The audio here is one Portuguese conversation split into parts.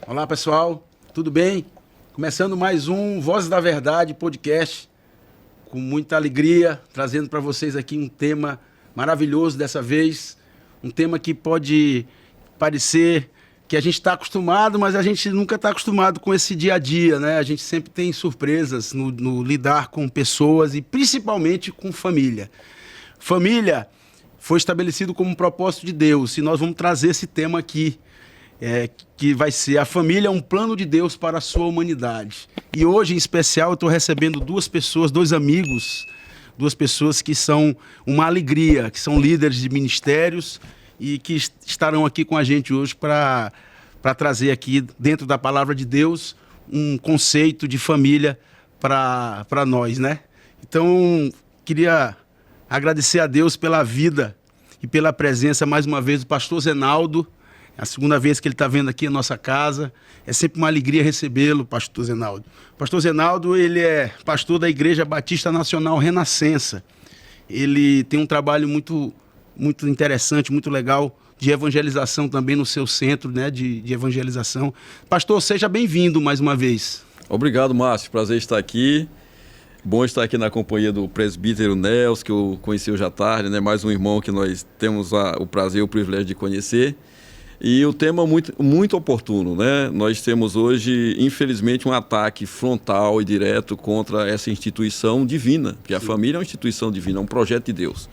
Olá, pessoal, tudo bem? Começando mais um Vozes da Verdade podcast, com muita alegria, trazendo para vocês aqui um tema maravilhoso dessa vez, um tema que pode parecer que a gente está acostumado, mas a gente nunca está acostumado com esse dia a dia, né? A gente sempre tem surpresas no lidar com pessoas e principalmente com família. Família foi estabelecido como um propósito de Deus e nós vamos trazer esse tema aqui, que vai ser a família, um plano de Deus para a sua humanidade. E hoje, em especial, eu estou recebendo duas pessoas, dois amigos, duas pessoas que são uma alegria, que são líderes de ministérios e que estarão aqui com a gente hoje para trazer aqui, dentro da palavra de Deus, um conceito de família para nós, né? Então, queria agradecer a Deus pela vida e pela presença, mais uma vez, do pastor Zenaldo. É a segunda vez que ele está vendo aqui a nossa casa. É sempre uma alegria recebê-lo, pastor Zenaldo. Pastor Zenaldo, ele é pastor da Igreja Batista Nacional Renascença. Ele tem um trabalho muito interessante, muito legal, de evangelização também no seu centro, né, de evangelização. Pastor, seja bem-vindo mais uma vez. Obrigado, Márcio. Prazer estar aqui. Bom estar aqui na companhia do presbítero Nelson, que eu conheci hoje à tarde, né? Mais um irmão que nós temos o prazer e o privilégio de conhecer. E o tema muito oportuno, né? Nós temos hoje, infelizmente, um ataque frontal e direto contra essa instituição divina, porque a família é uma instituição divina, é um projeto de Deus.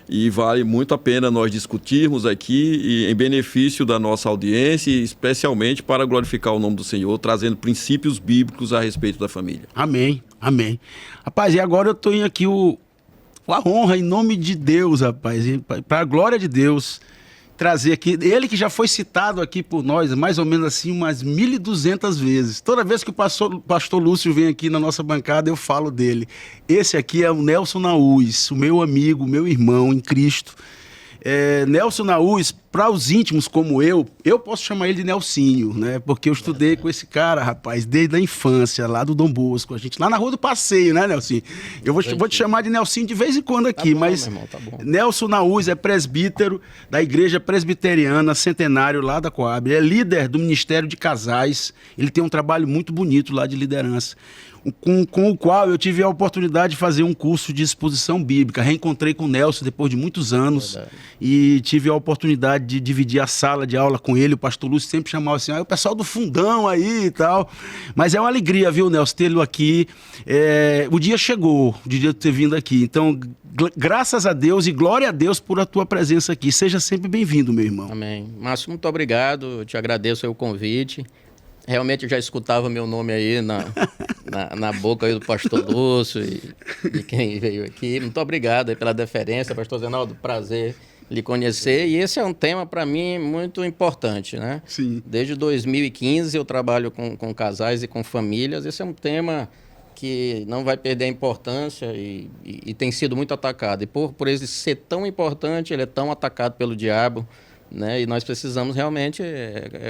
E vale muito a pena nós discutirmos aqui em benefício da nossa audiência e especialmente para glorificar o nome do Senhor, trazendo princípios bíblicos a respeito da família. Amém, amém. Rapaz, e agora eu estou aqui a honra em nome de Deus, rapaz, para a glória de Deus, trazer aqui, ele que já foi citado aqui por nós, mais ou menos assim, umas 1.200 vezes. Toda vez que o pastor Lúcio vem aqui na nossa bancada, eu falo dele. Esse aqui é o Nelson Naúz, o meu amigo, meu irmão em Cristo. Nelson Naúz, para os íntimos como eu posso chamar ele de Nelsinho, né? Porque eu estudei com esse cara, rapaz, desde a infância, lá do Dom Bosco, a gente lá na Rua do Passeio, né, Nelsinho? Eu vou te chamar de Nelsinho de vez em quando aqui, tá bom, mas meu irmão, tá bom. Nelson Naúz é presbítero da Igreja Presbiteriana Centenário lá da Coab, ele é líder do Ministério de Casais, ele tem um trabalho muito bonito lá de liderança, com o qual eu tive a oportunidade de fazer um curso de exposição bíblica. Reencontrei com o Nelson depois de muitos anos e tive a oportunidade de dividir a sala de aula com ele. O pastor Lúcio sempre chamava assim, o pessoal do fundão aí e tal. Mas é uma alegria, viu, Nelson, tê-lo aqui. O dia chegou, o dia de ter vindo aqui. Então, graças a Deus e glória a Deus por a tua presença aqui. Seja sempre bem-vindo, meu irmão. Amém. Márcio, muito obrigado. Eu te agradeço o convite. Realmente eu já escutava meu nome aí na boca aí do pastor Lúcio e quem veio aqui. Muito obrigado aí pela deferência, pastor Zenaldo, prazer lhe conhecer. E esse é um tema para mim muito importante, né? Sim. Desde 2015 eu trabalho com casais e com famílias. Esse é um tema que não vai perder a importância e tem sido muito atacado. E por ele ser tão importante, ele é tão atacado pelo diabo, né? E nós precisamos realmente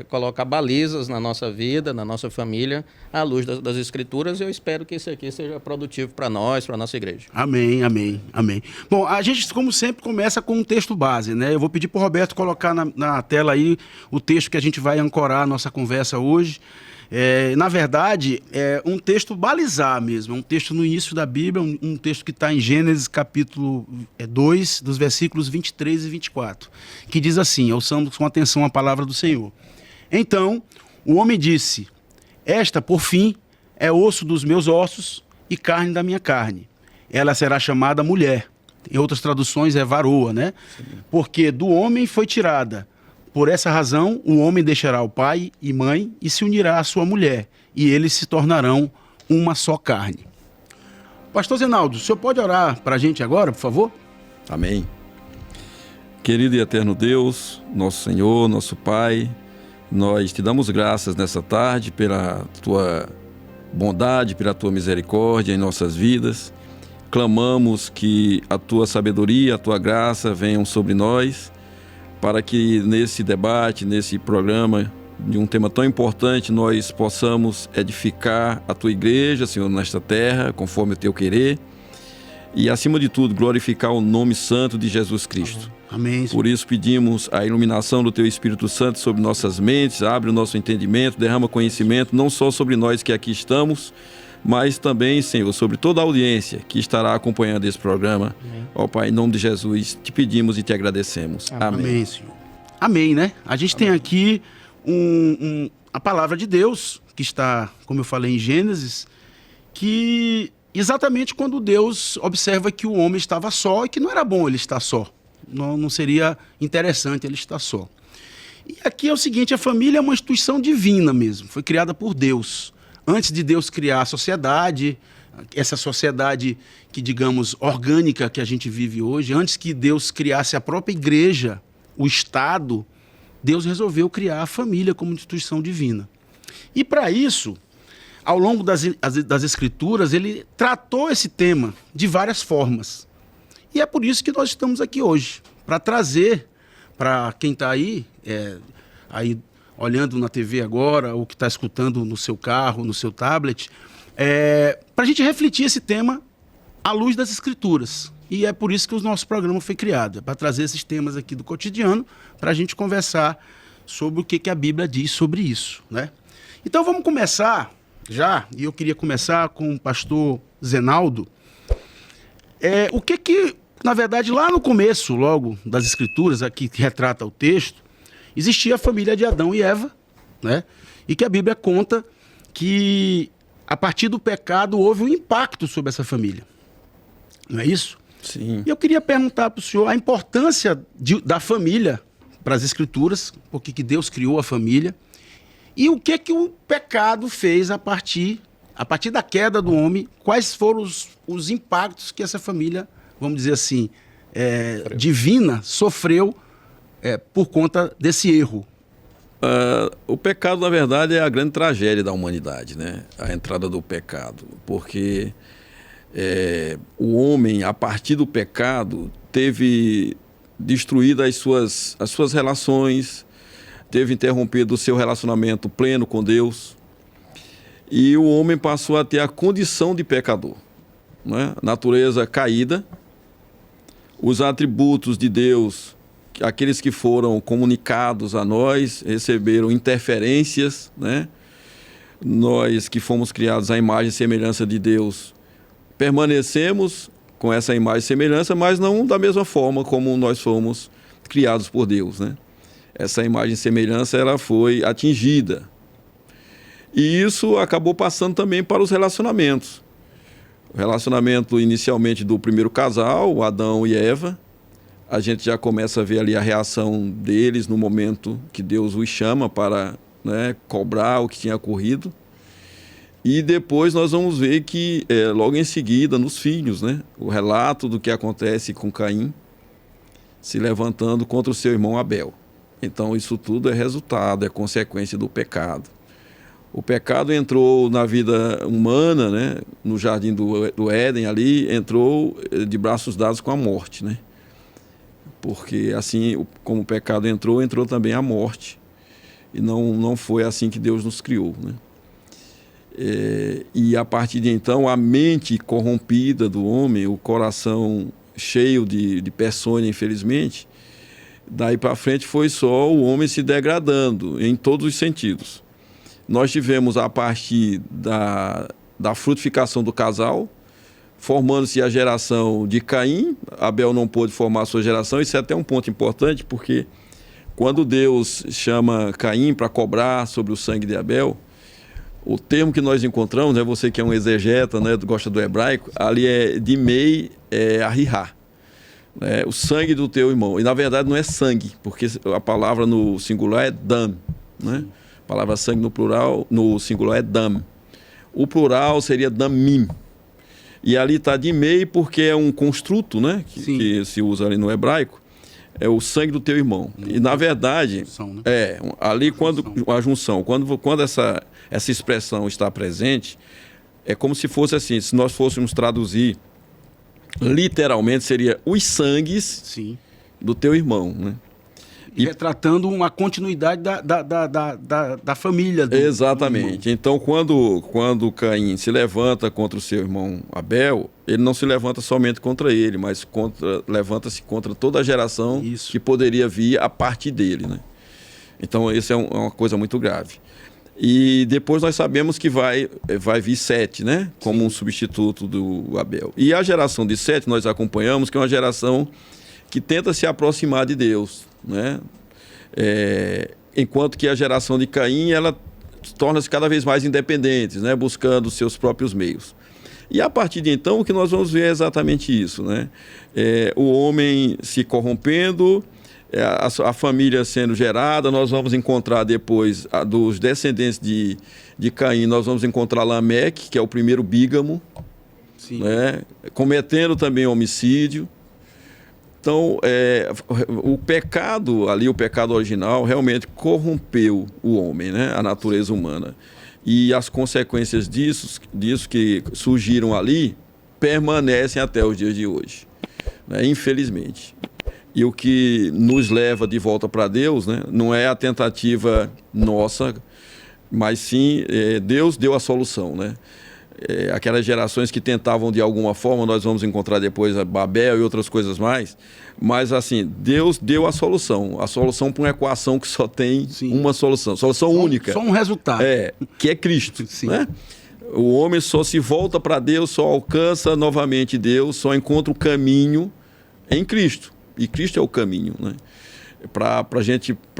colocar balizas na nossa vida, na nossa família, à luz das Escrituras, e eu espero que isso aqui seja produtivo para nós, para a nossa igreja. Amém, amém, amém. Bom, a gente, como sempre, começa com um texto base, né? Eu vou pedir para o Roberto colocar na tela aí o texto que a gente vai ancorar a nossa conversa hoje. Na verdade, é um texto balizar mesmo, é um texto no início da Bíblia, um texto que está em Gênesis capítulo 2, dos versículos 23 e 24, que diz assim, ouçamos com atenção a palavra do Senhor. Então, o homem disse, esta, por fim, é osso dos meus ossos e carne da minha carne. Ela será chamada mulher. Em outras traduções é varoa, né? Sim. Porque do homem foi tirada. Por essa razão, o homem deixará o pai e mãe e se unirá à sua mulher, e eles se tornarão uma só carne. Pastor Zenaldo, o senhor pode orar para a gente agora, por favor? Amém. Querido e eterno Deus, nosso Senhor, nosso Pai, nós te damos graças nessa tarde pela tua bondade, pela tua misericórdia em nossas vidas. Clamamos que a tua sabedoria, a tua graça venham sobre nós, para que nesse debate, nesse programa, de um tema tão importante, nós possamos edificar a tua igreja, Senhor, nesta terra, conforme o teu querer, e, acima de tudo, glorificar o nome santo de Jesus Cristo. Amém. Por isso pedimos a iluminação do Teu Espírito Santo sobre nossas mentes, abre o nosso entendimento, derrama conhecimento, não só sobre nós que aqui estamos, mas também, Senhor, sobre toda a audiência que estará acompanhando esse programa. Ó Pai, em nome de Jesus, te pedimos e te agradecemos. Amém. Amém, Senhor. Amém, né? A gente tem aqui a palavra de Deus, que está, como eu falei em Gênesis, que exatamente quando Deus observa que o homem estava só e que não era bom ele estar só. Não seria interessante ele estar só. E aqui é o seguinte, a família é uma instituição divina mesmo, foi criada por Deus. Antes de Deus criar a sociedade, essa sociedade que, digamos, orgânica que a gente vive hoje, antes que Deus criasse a própria igreja, o Estado, Deus resolveu criar a família como instituição divina. E para isso, ao longo das Escrituras, ele tratou esse tema de várias formas. E é por isso que nós estamos aqui hoje, para trazer para quem está aí olhando na TV agora, ou que está escutando no seu carro, no seu tablet, para a gente refletir esse tema à luz das Escrituras. E é por isso que o nosso programa foi criado, para trazer esses temas aqui do cotidiano, para a gente conversar sobre o que a Bíblia diz sobre isso, né? Então vamos começar já, e eu queria começar com o pastor Zenaldo. Na verdade, lá no começo, logo, das Escrituras, aqui que retrata o texto, existia a família de Adão e Eva, né? E que a Bíblia conta que, a partir do pecado, houve um impacto sobre essa família. Não é isso? Sim. E eu queria perguntar para o senhor a importância da família para as Escrituras, porque que Deus criou a família, e o que o pecado fez a partir da queda do homem, quais foram os impactos que essa família, vamos dizer assim, divina, sofreu por conta desse erro. O pecado, na verdade, é a grande tragédia da humanidade, né? A entrada do pecado, porque o homem, a partir do pecado, teve destruído as suas relações, teve interrompido o seu relacionamento pleno com Deus, e o homem passou a ter a condição de pecador, né? Natureza caída, os atributos de Deus, aqueles que foram comunicados a nós, receberam interferências, né? Nós que fomos criados à imagem e semelhança de Deus, permanecemos com essa imagem e semelhança, mas não da mesma forma como nós fomos criados por Deus, né? Essa imagem e semelhança, ela foi atingida. E isso acabou passando também para os relacionamentos. O relacionamento inicialmente do primeiro casal, Adão e Eva, a gente já começa a ver ali a reação deles no momento que Deus os chama para, né, cobrar o que tinha ocorrido. E depois nós vamos ver que, logo em seguida, nos filhos, né, o relato do que acontece com Caim se levantando contra o seu irmão Abel. Então isso tudo é resultado, é consequência do pecado. O pecado entrou na vida humana, né, no jardim do Éden ali, entrou de braços dados com a morte, né? Porque assim como o pecado entrou também a morte. E não foi assim que Deus nos criou, né? E a partir de então, a mente corrompida do homem, o coração cheio de peçonha, infelizmente, daí para frente foi só o homem se degradando em todos os sentidos. Nós tivemos, a partir da frutificação do casal, formando-se a geração de Caim. Abel não pôde formar a sua geração. Isso é até um ponto importante, porque quando Deus chama Caim para cobrar sobre o sangue de Abel, o termo que nós encontramos, né, você que é um exegeta, né, gosta do hebraico, ali é dimei ahirá, o sangue do teu irmão. E na verdade não é sangue, porque a palavra no singular é dam, né? A palavra sangue no plural, no singular é dam. O plural seria damim. E ali está dimei porque é um construto, né, que se usa ali no hebraico, é o sangue do teu irmão. E na verdade, ali quando a junção, quando essa expressão está presente, é como se fosse assim, se nós fôssemos traduzir literalmente, seria os sangues do teu irmão, né? E retratando uma continuidade da família. Exatamente. Então, quando Caim se levanta contra o seu irmão Abel, ele não se levanta somente contra ele, mas levanta-se contra toda a geração que poderia vir a partir dele, né? Então, isso é uma coisa muito grave. E depois nós sabemos que vai vir Sete, né? Como um substituto do Abel. E a geração de Sete nós acompanhamos, que é uma geração que tenta se aproximar de Deus, né? Enquanto que a geração de Caim, ela torna-se cada vez mais independente, né? Buscando os seus próprios meios. E a partir de então, o que nós vamos ver é exatamente isso, né? O homem se corrompendo, a família sendo gerada. Nós vamos encontrar depois dos descendentes de Caim, nós vamos encontrar Lameque, que é o primeiro bígamo, né? Cometendo também homicídio. Então, o pecado ali, o pecado original, realmente corrompeu o homem, né? A natureza humana. E as consequências disso que surgiram ali permanecem até os dias de hoje, né? Infelizmente. E o que nos leva de volta para Deus, né? Não é a tentativa nossa, mas sim Deus deu a solução, né? Aquelas gerações que tentavam de alguma forma, nós vamos encontrar depois a Babel e outras coisas mais, mas assim, Deus deu a solução para uma equação que só tem uma solução única. Só um resultado. Que é Cristo, né? O homem só se volta para Deus, só alcança novamente Deus, só encontra o caminho em Cristo. E Cristo é o caminho, né? Para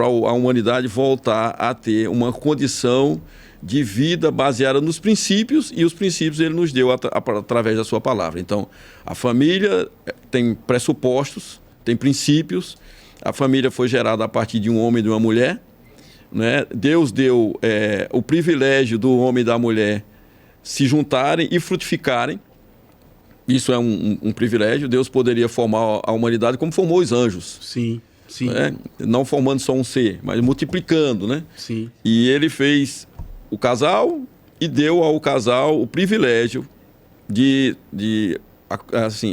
a humanidade voltar a ter uma condição de vida baseada nos princípios, e os princípios ele nos deu através da sua palavra. Então, a família tem pressupostos, tem princípios. A família foi gerada a partir de um homem e de uma mulher, né? Deus deu o privilégio do homem e da mulher se juntarem e frutificarem. Isso é um privilégio. Deus poderia formar a humanidade como formou os anjos. Sim. Né? Não formando só um ser, mas multiplicando, né? Sim. E ele fez o casal e deu ao casal o privilégio de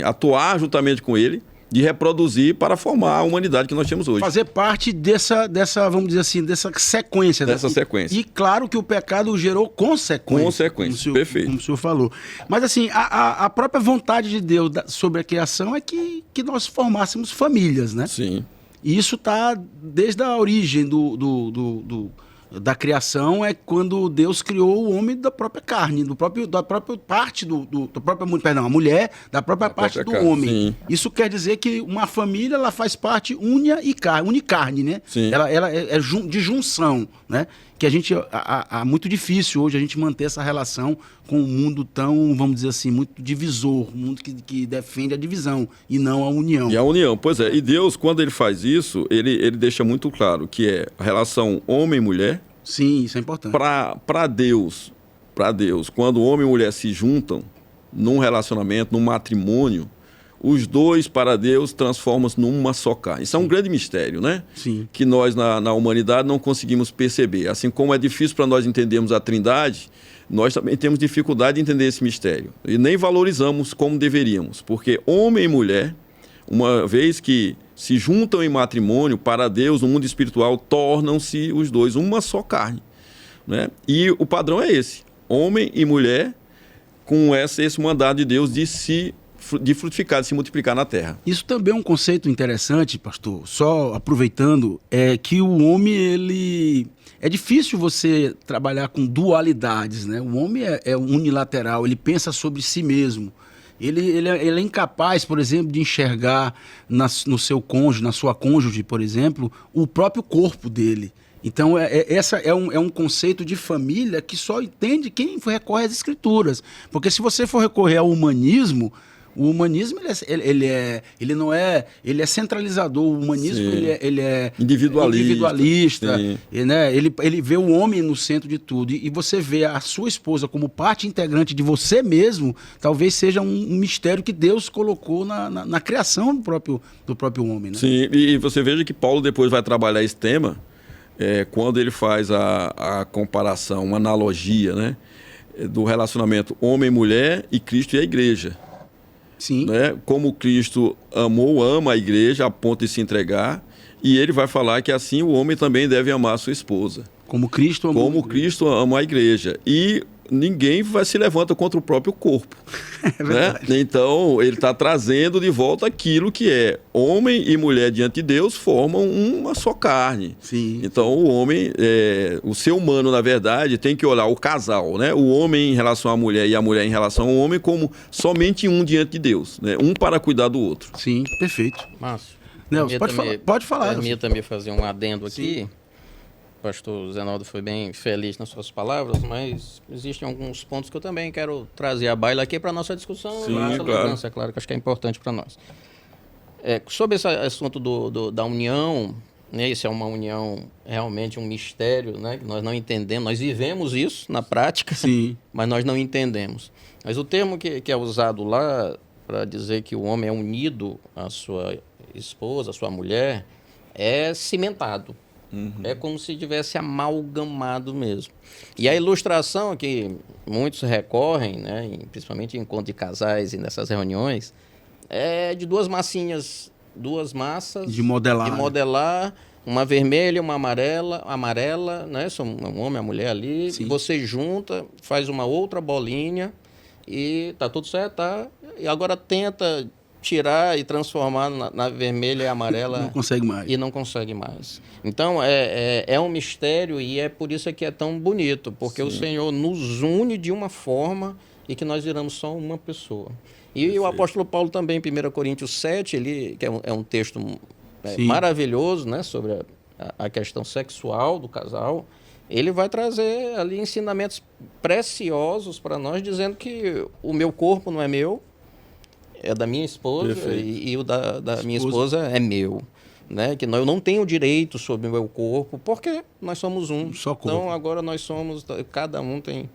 atuar juntamente com ele, de reproduzir para formar a humanidade que nós temos hoje. Fazer parte dessa vamos dizer assim, dessa sequência. Sequência. E claro que o pecado gerou consequências. Consequências, perfeito. Como o senhor falou. Mas assim, a própria vontade de Deus sobre a criação é que nós formássemos famílias, né? Sim. E isso está desde a origem da criação, é quando Deus criou o homem da própria carne, da própria parte a mulher da própria parte do homem. Sim. Isso quer dizer que uma família, ela faz parte unicarne, né? Sim. Ela é de junção, né? Que é muito difícil hoje a gente manter essa relação com um mundo tão, vamos dizer assim, muito divisor, um mundo que defende a divisão e não a união. E a união, pois é. E Deus, quando ele faz isso, ele deixa muito claro que é a relação homem-mulher. Sim, isso é importante. Para Deus, quando homem e mulher se juntam num relacionamento, num matrimônio, os dois, para Deus, transformam-se numa só carne. Isso é um grande mistério, né? Sim. Que nós, na humanidade, não conseguimos perceber. Assim como é difícil para nós entendermos a Trindade, nós também temos dificuldade de entender esse mistério. E nem valorizamos como deveríamos. Porque homem e mulher, uma vez que se juntam em matrimônio, para Deus, no mundo espiritual, tornam-se os dois uma só carne, né? E o padrão é esse. Homem e mulher, com esse mandato de Deus de frutificar, de se multiplicar na terra. Isso também é um conceito interessante, pastor, só aproveitando, é que o homem, ele... É difícil você trabalhar com dualidades, né? O homem é unilateral, ele pensa sobre si mesmo. Ele é incapaz, por exemplo, de enxergar no seu cônjuge, na sua cônjuge, por exemplo, o próprio corpo dele. Então, essa é um conceito de família que só entende quem recorre às escrituras. Porque se você for recorrer ao humanismo, o humanismo ele é centralizador. O humanismo ele é individualista, né? Ele vê o homem no centro de tudo, e você vê a sua esposa como parte integrante de você mesmo. Talvez seja um mistério que Deus colocou na criação do próprio homem, né? Sim, e você veja que Paulo depois vai trabalhar esse tema quando ele faz a comparação, uma analogia, né, do relacionamento homem-mulher e Cristo e a igreja. Sim. Né? Como Cristo ama a igreja a ponto de se entregar, E ele vai falar que assim o homem também deve amar a sua esposa. Como Cristo amou. Como Cristo ama a igreja. E ninguém se levanta contra o próprio corpo. É verdade. Né? Então, ele está trazendo de volta aquilo que é homem e mulher diante de Deus formam uma só carne. Sim. Então, o homem, o ser humano, na verdade, tem que olhar o casal, né? O homem em relação à mulher e a mulher em relação ao homem como somente um diante de Deus, né? Um para cuidar do outro. Sim, perfeito. Márcio. Nelson, pode falar. Permita também fazer um adendo aqui. O pastor Zenaldo foi bem feliz nas suas palavras, mas existem alguns pontos que eu também quero trazer à baila aqui para a nossa discussão. Sim, nossa claro. lembrança, claro, que acho que é importante para nós. Sobre esse assunto da união, né, isso é uma união realmente um mistério, né, que nós não entendemos, nós vivemos isso na prática, Sim. mas nós não entendemos. Mas o termo que é usado lá para dizer que o homem é unido à sua esposa, à sua mulher, é cimentado. É como se tivesse amalgamado mesmo. E a ilustração que muitos recorrem, né, principalmente em encontro de casais e nessas reuniões, é de duas massinhas, duas massas De modelar. uma vermelha, uma amarela, né? São um homem e uma mulher ali. Sim. Você junta, faz uma outra bolinha e tá tudo certo, tá? E agora tenta tirar e transformar na vermelha e amarela. Não consegue mais. E não consegue mais. Então, é um mistério e é por isso que é tão bonito, porque o Senhor nos une de uma forma e que nós viramos só uma pessoa. E o apóstolo Paulo também, em 1 Coríntios 7, que é um texto maravilhoso, né, sobre a questão sexual do casal, ele vai trazer ali ensinamentos preciosos para nós, dizendo que o meu corpo não é meu, é da minha esposa e o da minha esposa é meu. Né? Que eu não tenho direito sobre o meu corpo, porque nós somos um. Só corpo. Então, agora nós somos, cada um tem...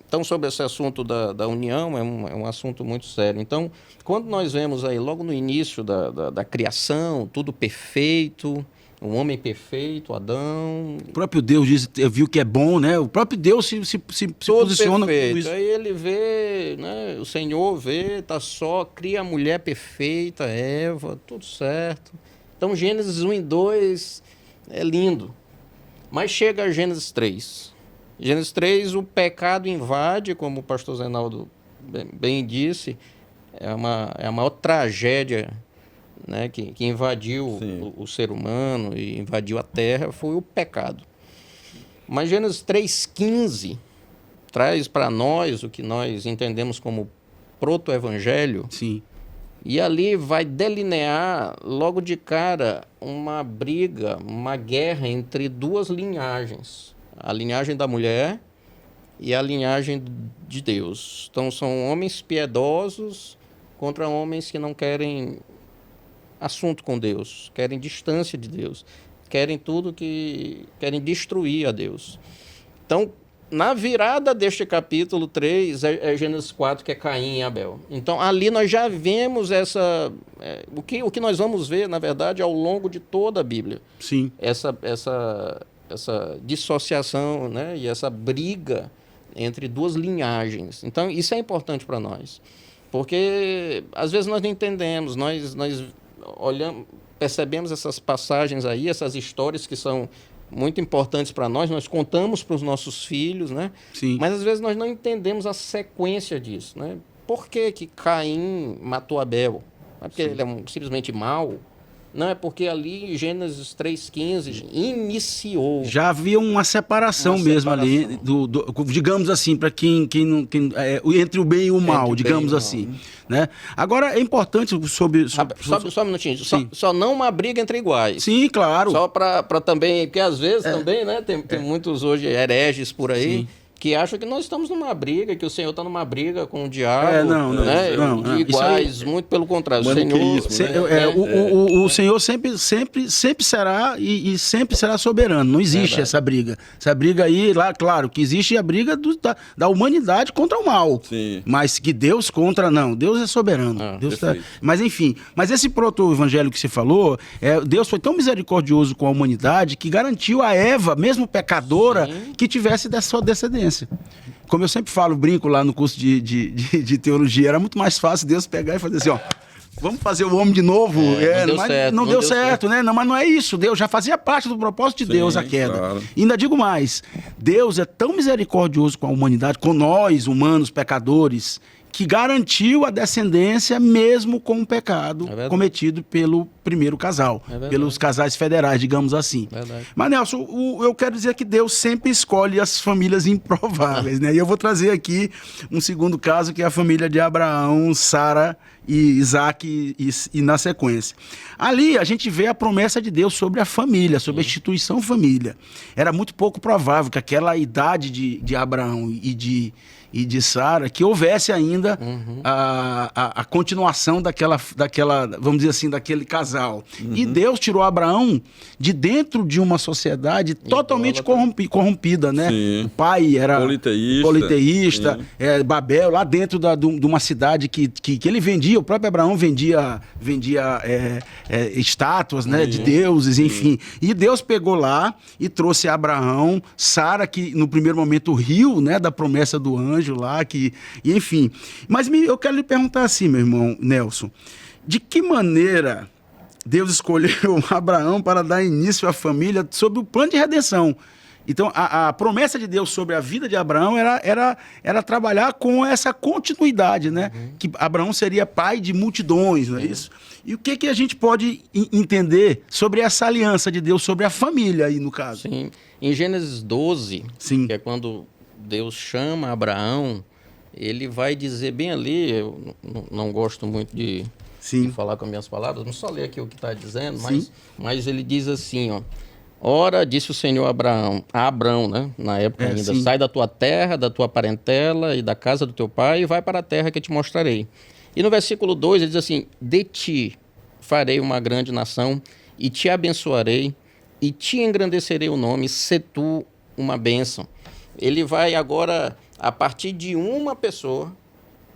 Então, sobre esse assunto da união, é um assunto muito sério. Então, quando nós vemos aí, logo no início da criação, tudo perfeito, um homem perfeito, Adão... O próprio Deus viu que é bom, né? O próprio Deus se posiciona com isso. Aí ele vê, né? O Senhor vê, cria a mulher perfeita, Eva, tudo certo. Então, Gênesis 1 e 2 é lindo. Mas chega a Gênesis 3. Gênesis 3, o pecado invade, como o pastor Zenaldo bem disse, é a maior tragédia, né, que invadiu o ser humano e invadiu a terra, foi o pecado. Mas Gênesis 3,15 traz para nós o que nós entendemos como proto-evangelho. Sim. E ali vai delinear logo de cara uma briga, uma guerra entre duas linhagens. A linhagem da mulher e a linhagem de Deus. Então são homens piedosos contra homens que não querem assunto com Deus, querem distância de Deus, querem querem destruir a Deus. Então, na virada deste capítulo 3, é Gênesis 4, que é Caim e Abel. Então, ali nós já vemos o que nós vamos ver, na verdade, ao longo de toda a Bíblia. Sim. Essa dissociação, né, e essa briga entre duas linhagens. Então, isso é importante para nós. Porque, às vezes, nós não entendemos, nós olhamos, percebemos essas passagens aí, essas histórias que são muito importantes para nós contamos para os nossos filhos, né? Sim. Mas às vezes nós não entendemos a sequência disso, né? Por que Caim matou Abel? Não é porque ele é simplesmente mau? Não, é porque ali Gênesis 3,15 iniciou. Já havia uma separação mesmo ali, digamos assim, para quem entre o bem e o mal, digamos assim. Né? Agora, é importante sobre... Só um minutinho, só não uma briga entre iguais. Sim, claro. Só para também, porque às vezes também, né, tem muitos hoje hereges por aí, Sim. que acham que nós estamos numa briga, que o Senhor está numa briga com o diabo, de iguais, muito pelo contrário. O Senhor sempre será e sempre será soberano. Não existe essa briga. Essa briga aí, lá, claro, que existe a briga da humanidade contra o mal. Sim. Mas que Deus contra, não. Deus é soberano. Deus mas enfim, esse proto-evangelho que você falou, Deus foi tão misericordioso com a humanidade que garantiu a Eva, mesmo pecadora, que tivesse da sua descendência. Como eu sempre falo, brinco lá no curso de teologia, era muito mais fácil Deus pegar e fazer assim, ó, vamos fazer o homem de novo. Não deu certo, né? Não, mas não é isso. Deus já fazia parte do propósito de Deus a queda. Claro. E ainda digo mais, Deus é tão misericordioso com a humanidade, com nós, humanos, pecadores, que garantiu a descendência mesmo com o pecado cometido pelo primeiro casal, pelos casais federais, digamos assim. Mas, Nelson, eu quero dizer que Deus sempre escolhe as famílias improváveis, né? E eu vou trazer aqui um segundo caso, que é a família de Abraão, Sara e Isaac e na sequência. Ali a gente vê a promessa de Deus sobre a família, sobre a instituição família. Era muito pouco provável que aquela idade de Abraão e de Sara, que houvesse ainda a continuação daquela, vamos dizer assim, daquele casal. E Deus tirou Abraão de dentro de uma sociedade totalmente corrompida, né? Sim. O pai era politeísta, Babel, lá dentro de uma cidade que ele vendia, o próprio Abraão vendia estátuas, né, de deuses, enfim. E Deus pegou lá e trouxe Abraão, Sara, que no primeiro momento riu, né, da promessa do anjo lá, enfim. Mas eu quero lhe perguntar assim, meu irmão Nelson, de que maneira Deus escolheu Abraão para dar início à família sob o plano de redenção? Então, a promessa de Deus sobre a vida de Abraão era trabalhar com essa continuidade, né? Que Abraão seria pai de multidões, não é isso? E o que a gente pode entender sobre essa aliança de Deus sobre a família aí, no caso? Sim. Em Gênesis 12, que é quando Deus chama Abraão, ele vai dizer bem ali, eu não gosto muito de falar com as minhas palavras, não só ler aqui o que está dizendo, mas ele diz assim, ó: ora, disse o Senhor a Abraão, né, na época ainda, sai da tua terra, da tua parentela e da casa do teu pai e vai para a terra que te mostrarei. E no versículo 2 ele diz assim: de ti farei uma grande nação e te abençoarei e te engrandecerei o nome, se tu uma bênção. Ele vai agora, a partir de uma pessoa,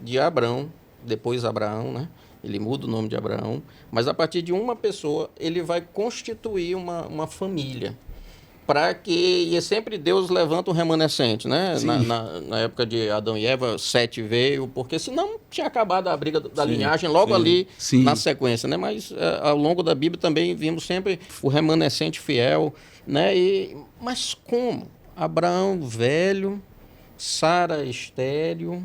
de Abraão, depois Abraão, né? Ele muda o nome de Abraão, mas a partir de uma pessoa, ele vai constituir uma família. E é sempre Deus levanta o remanescente, né? Na época de Adão e Eva, Sete veio, porque senão tinha acabado a briga da linhagem logo ali na sequência, né? Mas ao longo da Bíblia também vimos sempre o remanescente fiel, né? Mas como? Abraão velho, Sara estéril,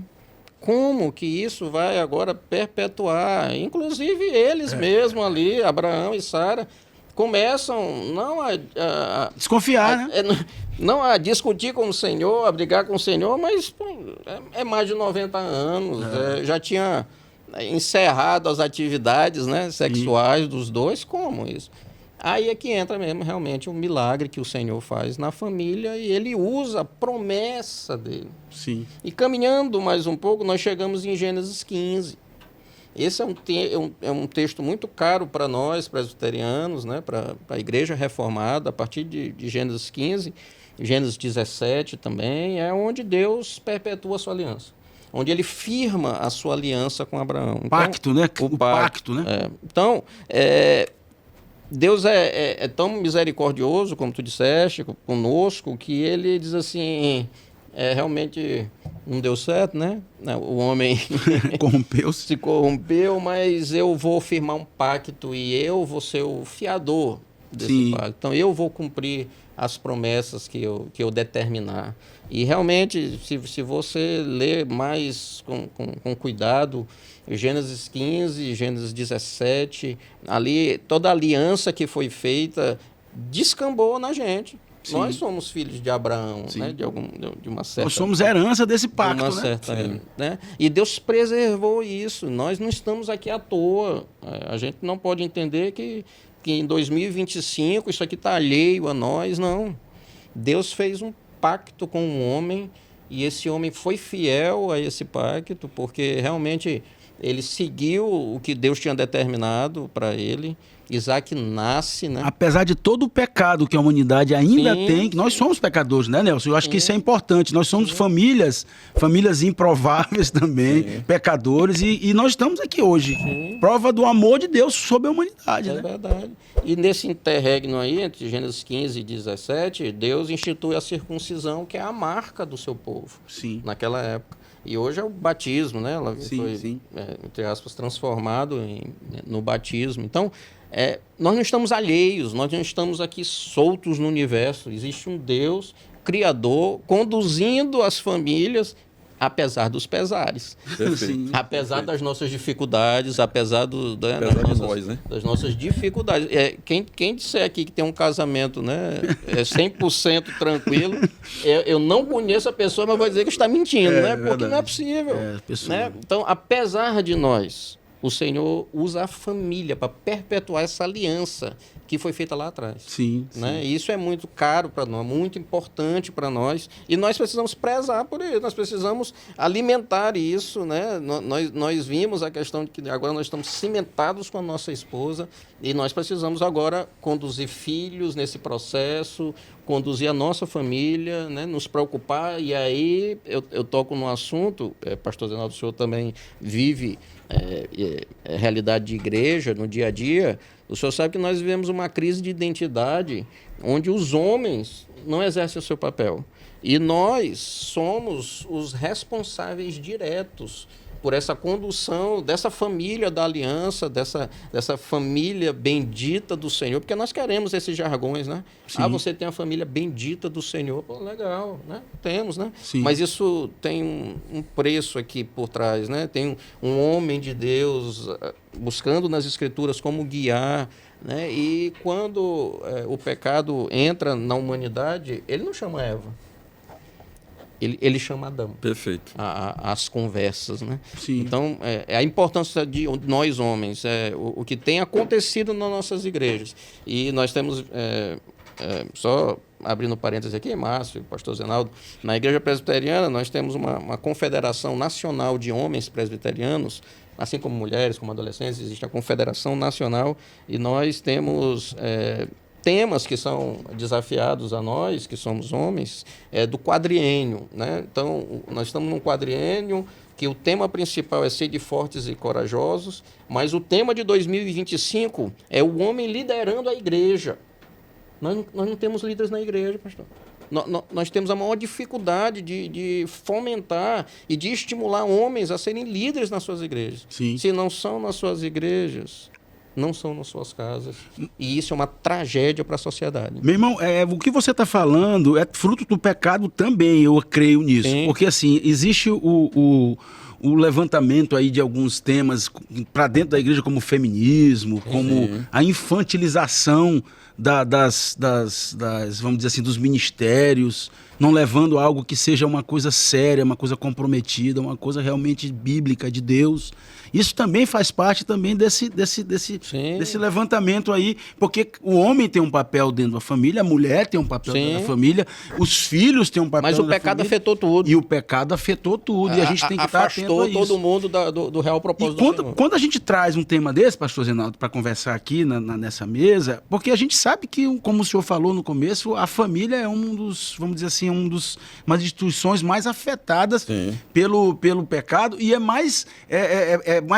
como que isso vai agora perpetuar? Inclusive eles mesmos ali, Abraão e Sara, começam não a desconfiar, né? Não a discutir com o Senhor, a brigar com o Senhor, mas é mais de 90 anos, já tinha encerrado as atividades, né, sexuais dos dois, como isso? Aí é que entra mesmo realmente o milagre que o Senhor faz na família e ele usa a promessa dele. E caminhando mais um pouco, nós chegamos em Gênesis 15. Esse é um texto muito caro para nós, presbiterianos, né, para a Igreja Reformada, a partir de Gênesis 15, Gênesis 17 também, é onde Deus perpetua a sua aliança. Onde ele firma a sua aliança com Abraão. Então, pacto, né? O pacto, né? Então, Deus é tão misericordioso, como tu disseste, conosco, que ele diz assim, realmente não deu certo, né? O homem se corrompeu, mas eu vou firmar um pacto e eu vou ser o fiador desse pacto. Então, eu vou cumprir as promessas que eu determinar. E realmente, se você ler mais com cuidado, Gênesis 15, Gênesis 17, ali toda a aliança que foi feita descambou na gente. Nós somos filhos de Abraão, né? de uma certa... Nós somos herança desse pacto, né? E Deus preservou isso. Nós não estamos aqui à toa. A gente não pode entender que em 2025 isso aqui está alheio a nós, não. Deus fez um pacto com um homem e esse homem foi fiel a esse pacto, porque realmente ele seguiu o que Deus tinha determinado para ele. Isaac nasce, né? Apesar de todo o pecado que a humanidade ainda tem, nós somos pecadores, né, Nelson? Eu acho que isso é importante. Nós somos famílias improváveis também, pecadores, e nós estamos aqui hoje. Prova do amor de Deus sobre a humanidade, né? É verdade. E nesse interregno aí, entre Gênesis 15 e 17, Deus institui a circuncisão, que é a marca do seu povo naquela época. E hoje é o batismo, né? Ela Sim, foi, sim. entre aspas, transformado no batismo. Então, nós não estamos alheios, nós não estamos aqui soltos no universo. Existe um Deus criador conduzindo as famílias, apesar dos pesares. Sim. Apesar das nossas dificuldades, apesar das nossas dificuldades. Quem disser aqui que tem um casamento, né, 100% tranquilo, eu não conheço a pessoa, mas vou dizer que está mentindo, né? Porque verdade. não é possível. Né? Então, apesar de nós, o Senhor usa a família para perpetuar essa aliança que foi feita lá atrás. Sim, né? E isso é muito caro para nós, muito importante para nós, e nós precisamos prezar por isso, nós precisamos alimentar isso, né? Nós vimos a questão de que agora nós estamos cimentados com a nossa esposa e nós precisamos agora conduzir filhos nesse processo, conduzir a nossa família, né? Nos preocupar, e aí eu toco no assunto, pastor Zenaldo, o senhor também vive realidade de igreja no dia a dia. O senhor sabe que nós vivemos uma crise de identidade onde os homens não exercem o seu papel. E nós somos os responsáveis diretos por essa condução dessa família da aliança, dessa família bendita do Senhor, porque nós queremos esses jargões, né? Sim. Você tem a família bendita do Senhor. Pô, legal, né? Temos, né? Sim. Mas isso tem um preço aqui por trás, né? Tem um homem de Deus buscando nas Escrituras como guiar, né? E quando o pecado entra na humanidade, ele não chama Eva. Ele chama Adão. Perfeito. As conversas, né? Sim. Então, a importância de nós homens, o que tem acontecido nas nossas igrejas. E nós temos, só abrindo parênteses aqui, Márcio, pastor Zenaldo, na igreja presbiteriana nós temos uma confederação nacional de homens presbiterianos, assim como mulheres, como adolescentes, existe a confederação nacional, e nós temos temas que são desafiados a nós, que somos homens, do quadriênio, né? Então, nós estamos num quadriênio que o tema principal é ser de fortes e corajosos, mas o tema de 2025 é o homem liderando a igreja. Nós não temos líderes na igreja, pastor. Nós temos a maior dificuldade de fomentar e de estimular homens a serem líderes nas suas igrejas. Sim. Se não são nas suas igrejas, não são nas suas casas. E isso é uma tragédia para a sociedade. Meu irmão, o que você está falando é fruto do pecado também, eu creio nisso. Sim. Porque, assim, existe o levantamento aí de alguns temas para dentro da igreja, como o feminismo, como a infantilização das, vamos dizer assim, dos ministérios, não levando a algo que seja uma coisa séria, uma coisa comprometida, uma coisa realmente bíblica de Deus. Isso também faz parte também desse levantamento aí, porque o homem tem um papel dentro da família, a mulher tem um papel dentro da família, os filhos têm um papel dentro da família. Mas o pecado afetou tudo. E o pecado afetou tudo, e a gente tem que estar atento a isso. Afastou todo mundo do real propósito do Senhor. Quando a gente traz um tema desse, pastor Zenaldo, para conversar aqui nessa mesa, porque a gente sabe que, como o senhor falou no começo, a família é um dos, vamos dizer assim, uma das instituições mais afetadas pelo pecado e é mais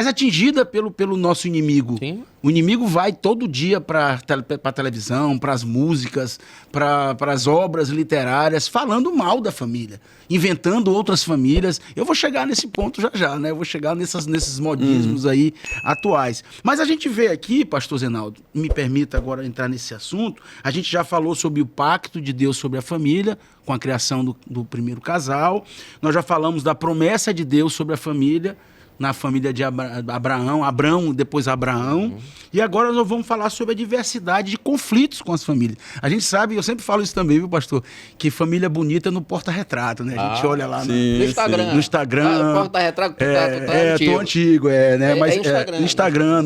atingida pelo nosso inimigo. Sim. O inimigo vai todo dia para a televisão, para as músicas, para as obras literárias, falando mal da família, inventando outras famílias. Eu vou chegar nesse ponto já, né? Eu vou chegar nesses modismos aí atuais. Mas a gente vê aqui, pastor Zenaldo, me permita agora entrar nesse assunto, a gente já falou sobre o pacto de Deus sobre a família, com a criação do primeiro casal. Nós já falamos da promessa de Deus sobre a família, na família de Abraão, depois Abraão. E agora nós vamos falar sobre a diversidade de conflitos com as famílias. A gente sabe, eu sempre falo isso também, viu, pastor? Que família bonita no porta-retrato, né? A gente olha lá no Instagram. Porta-retrato, tô antigo, né? Mas no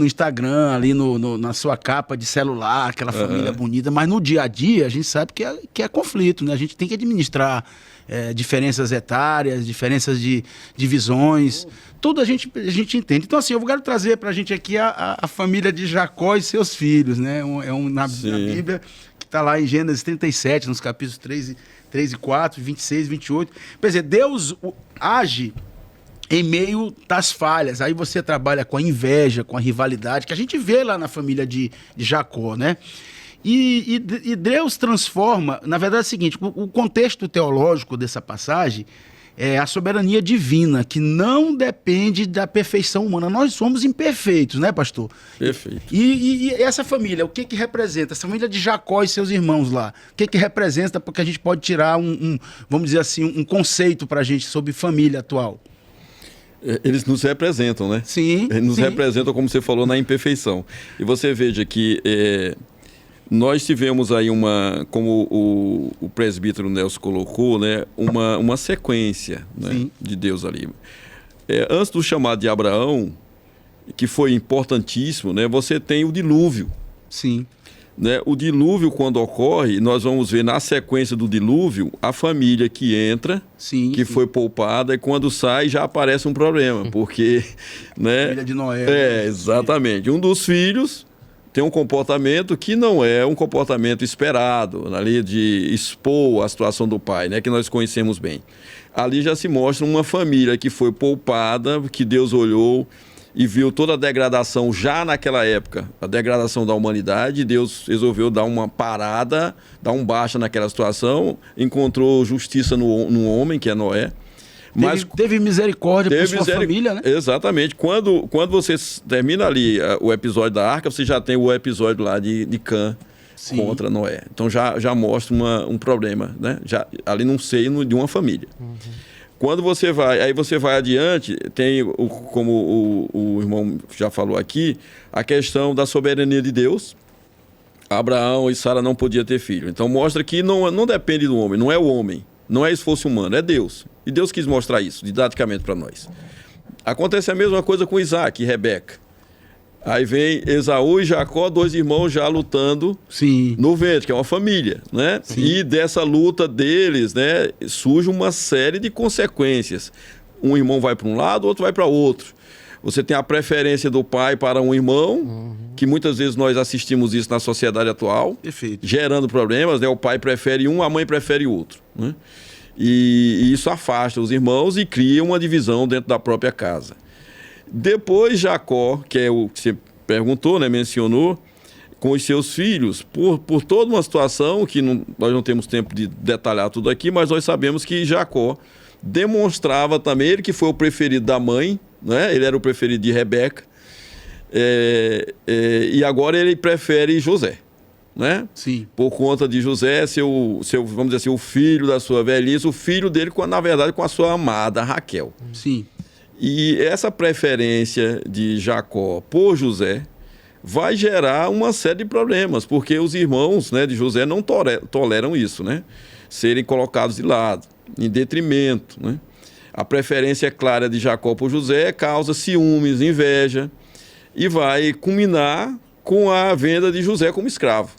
Instagram, ali na sua capa de celular, aquela família bonita. Mas no dia a dia, a gente sabe que é conflito, né? A gente tem que administrar diferenças etárias, diferenças de visões, tudo a gente entende. Então, assim, eu quero trazer para a gente aqui a família de Jacó e seus filhos, né? Na Bíblia, que está lá em Gênesis 37, nos capítulos 3 e 4, 26, 28. Quer dizer, Deus age em meio das falhas. Aí você trabalha com a inveja, com a rivalidade, que a gente vê lá na família de Jacó, né? E Deus transforma, na verdade é o seguinte, o contexto teológico dessa passagem a soberania divina, que não depende da perfeição humana. Nós somos imperfeitos, né, pastor? Perfeito. E essa família, o que que representa? Essa família de Jacó e seus irmãos lá, o que que representa? Porque a gente pode tirar vamos dizer assim, um conceito para a gente sobre família atual. Eles nos representam, né? Sim. Eles nos representam, como você falou, na imperfeição. E você veja que nós tivemos aí como o presbítero Nelson colocou, né, uma sequência, né, de Deus ali. Antes do chamado de Abraão, que foi importantíssimo, né, você tem o dilúvio. Sim. Né? O dilúvio, quando ocorre, nós vamos ver na sequência do dilúvio a família que entra, foi poupada, e quando sai já aparece um problema, porque... né, família de Noé. Exatamente. Um dos filhos tem um comportamento que não é um comportamento esperado, ali de expor a situação do pai, né, que nós conhecemos bem. Ali já se mostra uma família que foi poupada, que Deus olhou e viu toda a degradação já naquela época, a degradação da humanidade. Deus resolveu dar uma parada, dar um baixa naquela situação, encontrou justiça no homem, que é Noé. Mas teve misericórdia por sua família, né? Exatamente. Quando você termina ali o episódio da arca, você já tem o episódio lá de Cã contra Noé. Então já mostra um problema, né? Já, ali num seio de uma família. Quando você vai adiante, tem, como o irmão já falou aqui, a questão da soberania de Deus. Abraão e Sara não podiam ter filho. Então mostra que não depende do homem, não é o homem, não é esforço humano, é Deus. E Deus quis mostrar isso didaticamente para nós. Acontece a mesma coisa com Isaac e Rebeca. Aí vem Esaú e Jacó, dois irmãos já lutando no ventre, que é uma família, né? E dessa luta deles, né, surge uma série de consequências. Um irmão vai para um lado, o outro vai para outro. Você tem a preferência do pai para um irmão, que muitas vezes nós assistimos isso na sociedade atual, gerando problemas, né? O pai prefere um, a mãe prefere outro, né? E isso afasta os irmãos e cria uma divisão dentro da própria casa. Depois Jacó, que é o que você perguntou, né, mencionou, com os seus filhos, por toda uma situação que nós não temos tempo de detalhar tudo aqui, mas nós sabemos que Jacó demonstrava também, ele que foi o preferido da mãe, né, ele era o preferido de Rebeca, e agora ele prefere José, né? Por conta de José, vamos dizer assim, o filho da sua velhice, o filho dele, na verdade, com a sua amada Raquel. E essa preferência de Jacó por José vai gerar uma série de problemas, porque os irmãos, né, de José não toleram isso, né? Serem colocados de lado, em detrimento, né? A preferência clara de Jacó por José causa ciúmes, inveja, e vai culminar com a venda de José como escravo.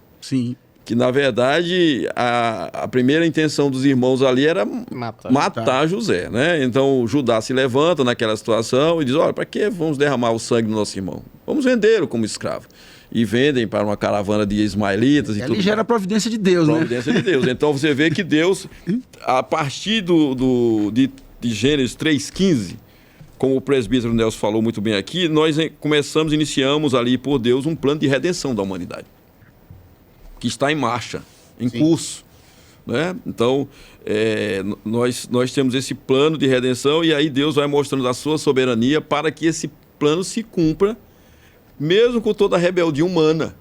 Que, na verdade, a primeira intenção dos irmãos ali era matar José, né? Então, Judá se levanta naquela situação e diz, olha, para que vamos derramar o sangue do nosso irmão? Vamos vendê-lo como escravo. E vendem para uma caravana de ismaelitas e tudo. Ali já era a providência de Deus, né? Providência de Deus. Então, você vê que Deus, a partir de Gênesis 3,15, como o presbítero Nelson falou muito bem aqui, nós iniciamos ali por Deus um plano de redenção da humanidade, que está em marcha, em curso, né? Então, nós temos esse plano de redenção e aí Deus vai mostrando a sua soberania para que esse plano se cumpra, mesmo com toda a rebeldia humana.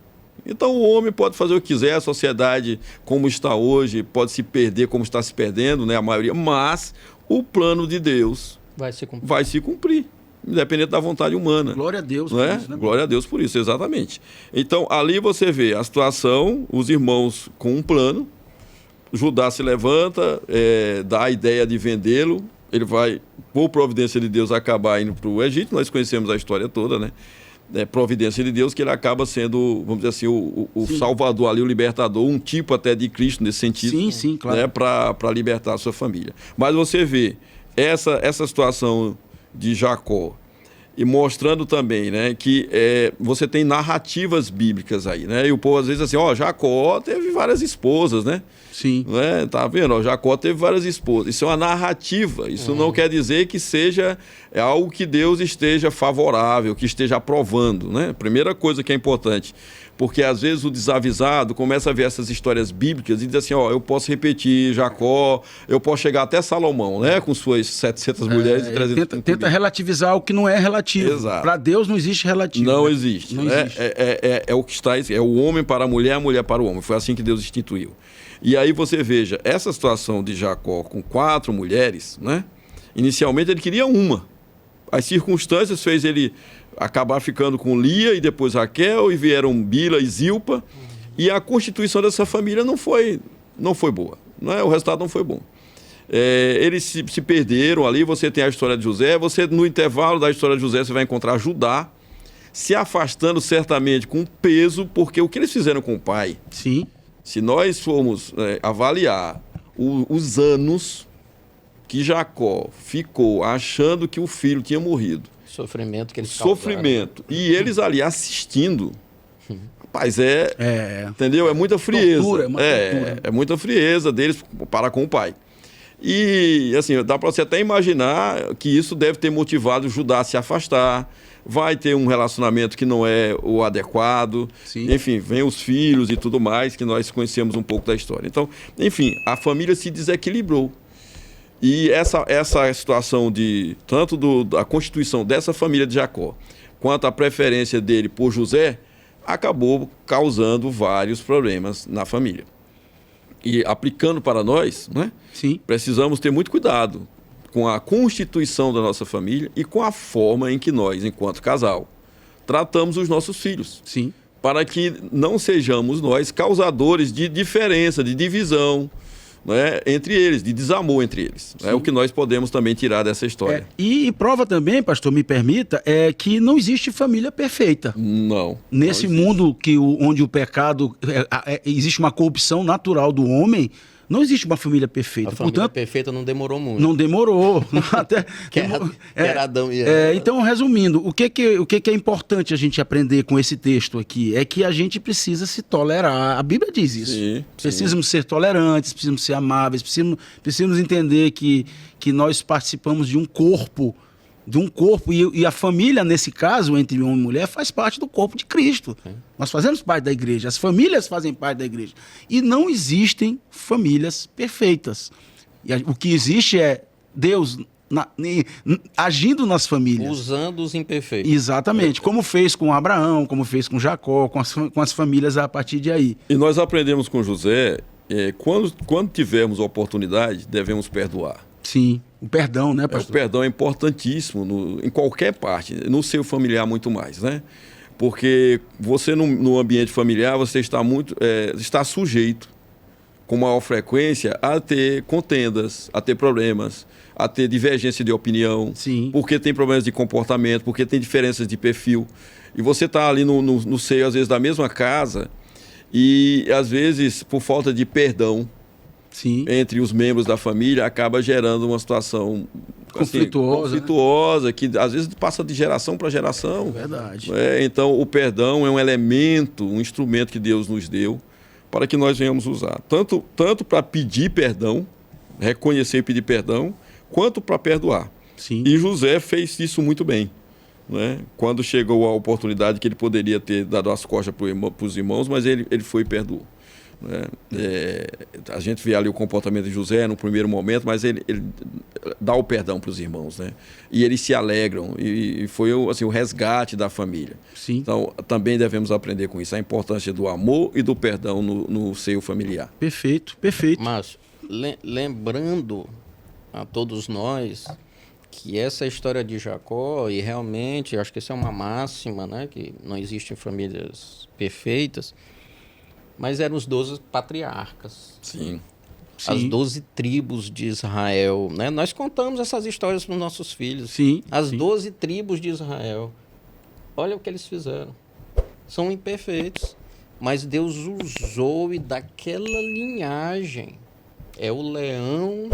Então, o homem pode fazer o que quiser, a sociedade, como está hoje, pode se perder como está se perdendo, né, a maioria, mas o plano de Deus vai se cumprir. Independente da vontade humana. Glória a Deus por isso, né? Glória a Deus por isso, exatamente. Então, ali você vê a situação, os irmãos com um plano, Judá se levanta, dá a ideia de vendê-lo, ele vai, por providência de Deus, acabar indo para o Egito, nós conhecemos a história toda, né? Providência de Deus, que ele acaba sendo, vamos dizer assim, o salvador ali, o libertador, um tipo até de Cristo nesse sentido. Claro. Né? Para libertar a sua família. Mas você vê essa situação de Jacó, e mostrando também, né, que você tem narrativas bíblicas aí, né, e o povo às vezes assim, Jacó teve várias esposas, né? Né? Tá vendo? Jacó teve várias esposas. Isso é uma narrativa, isso não quer dizer que seja algo que Deus esteja favorável, que esteja aprovando, né? Primeira coisa que é importante, Porque às vezes o desavisado começa a ver essas histórias bíblicas e diz assim, ó, eu posso repetir Jacó, eu posso chegar até Salomão, né? Com suas 700 mulheres e 300 tenta relativizar o que não é relativo. Exato. Para Deus não existe relativo. Não existe. Não né? existe. É o que está, é o homem para a mulher para o homem. Foi assim que Deus instituiu. E aí você veja, essa situação de Jacó com 4 mulheres, né? Inicialmente ele queria uma. As circunstâncias fez ele acabar ficando com Lia e depois Raquel, e vieram Bila e Zilpa, e a constituição dessa família não foi boa, não é? O resultado não foi bom. Eles se perderam ali. Você tem a história de José, no intervalo da história de José você vai encontrar Judá se afastando certamente com peso, porque o que eles fizeram com o pai, Sim. se nós formos avaliar os anos que Jacó ficou achando que o filho tinha morrido, Sofrimento que eles sofrimento, e eles ali assistindo, rapaz, entendeu? É muita frieza. Tortura, é uma tortura. É muita frieza deles para com o pai. E, assim, dá para você até imaginar que isso deve ter motivado Judá a se afastar, vai ter um relacionamento que não é o adequado, Sim. Enfim, vem os filhos e tudo mais, que nós conhecemos um pouco da história. Então, enfim, a família se desequilibrou. E essa situação tanto da constituição dessa família de Jacó, quanto a preferência dele por José, acabou causando vários problemas na família. E aplicando para nós, né, Sim. precisamos ter muito cuidado com a constituição da nossa família e com a forma em que nós, enquanto casal, tratamos os nossos filhos. Sim. Para que não sejamos nós causadores de diferença, de divisão, né, entre eles, de desamor entre eles. É o que nós podemos também tirar dessa história. E prova também, pastor, me permita, que não existe família perfeita. Não. Nesse mundo onde o pecado, existe uma corrupção natural do homem, não existe uma família perfeita. A família perfeita não demorou muito. Não demorou. Até, era Adão e Eva. Então, resumindo, o que é importante a gente aprender com esse texto aqui é que a gente precisa se tolerar. A Bíblia diz isso. Sim, precisamos ser tolerantes, precisamos ser amáveis, precisamos entender que nós participamos de um corpo, e a família, nesse caso, entre homem e mulher, faz parte do corpo de Cristo. Nós fazemos parte da igreja, as famílias fazem parte da igreja. E não existem famílias perfeitas. O que existe é Deus agindo nas famílias. Usando os imperfeitos. Exatamente, como fez com Abraão, como fez com Jacó, com as famílias a partir de aí. E nós aprendemos com José, quando tivermos oportunidade, devemos perdoar. Sim, o perdão, né, pastor? O perdão é importantíssimo em qualquer parte, no seu familiar muito mais, né? Porque você no ambiente familiar, você está sujeito com maior frequência a ter contendas, a ter problemas, a ter divergência de opinião, Sim. Porque tem problemas de comportamento, porque tem diferenças de perfil. E você está ali no seio, às vezes, da mesma casa e, às vezes, por falta de perdão, Sim. entre os membros da família, acaba gerando uma situação conflituosa, que às vezes passa de geração para geração. Verdade. Então, o perdão é um elemento, um instrumento que Deus nos deu para que nós venhamos usar. Tanto para pedir perdão, reconhecer e pedir perdão, quanto para perdoar. Sim. E José fez isso muito bem. Né? Quando chegou a oportunidade que ele poderia ter dado as costas para os irmãos, mas ele foi e perdoou. Né? A gente vê ali o comportamento de José no primeiro momento, mas ele dá o perdão para os irmãos, né? E eles se alegram, e foi assim, o resgate da família. Sim. Então também devemos aprender com isso, a importância do amor e do perdão no seio familiar. Perfeito. Mas lembrando a todos nós que essa história de Jacó, e realmente acho que isso é uma máxima, né? Que não existem famílias perfeitas, mas eram os 12 patriarcas. Sim. As 12 tribos de Israel. Né? Nós contamos essas histórias para os nossos filhos. Sim. As 12 tribos de Israel. Olha o que eles fizeram. São imperfeitos. Mas Deus usou e daquela linhagem. É o leão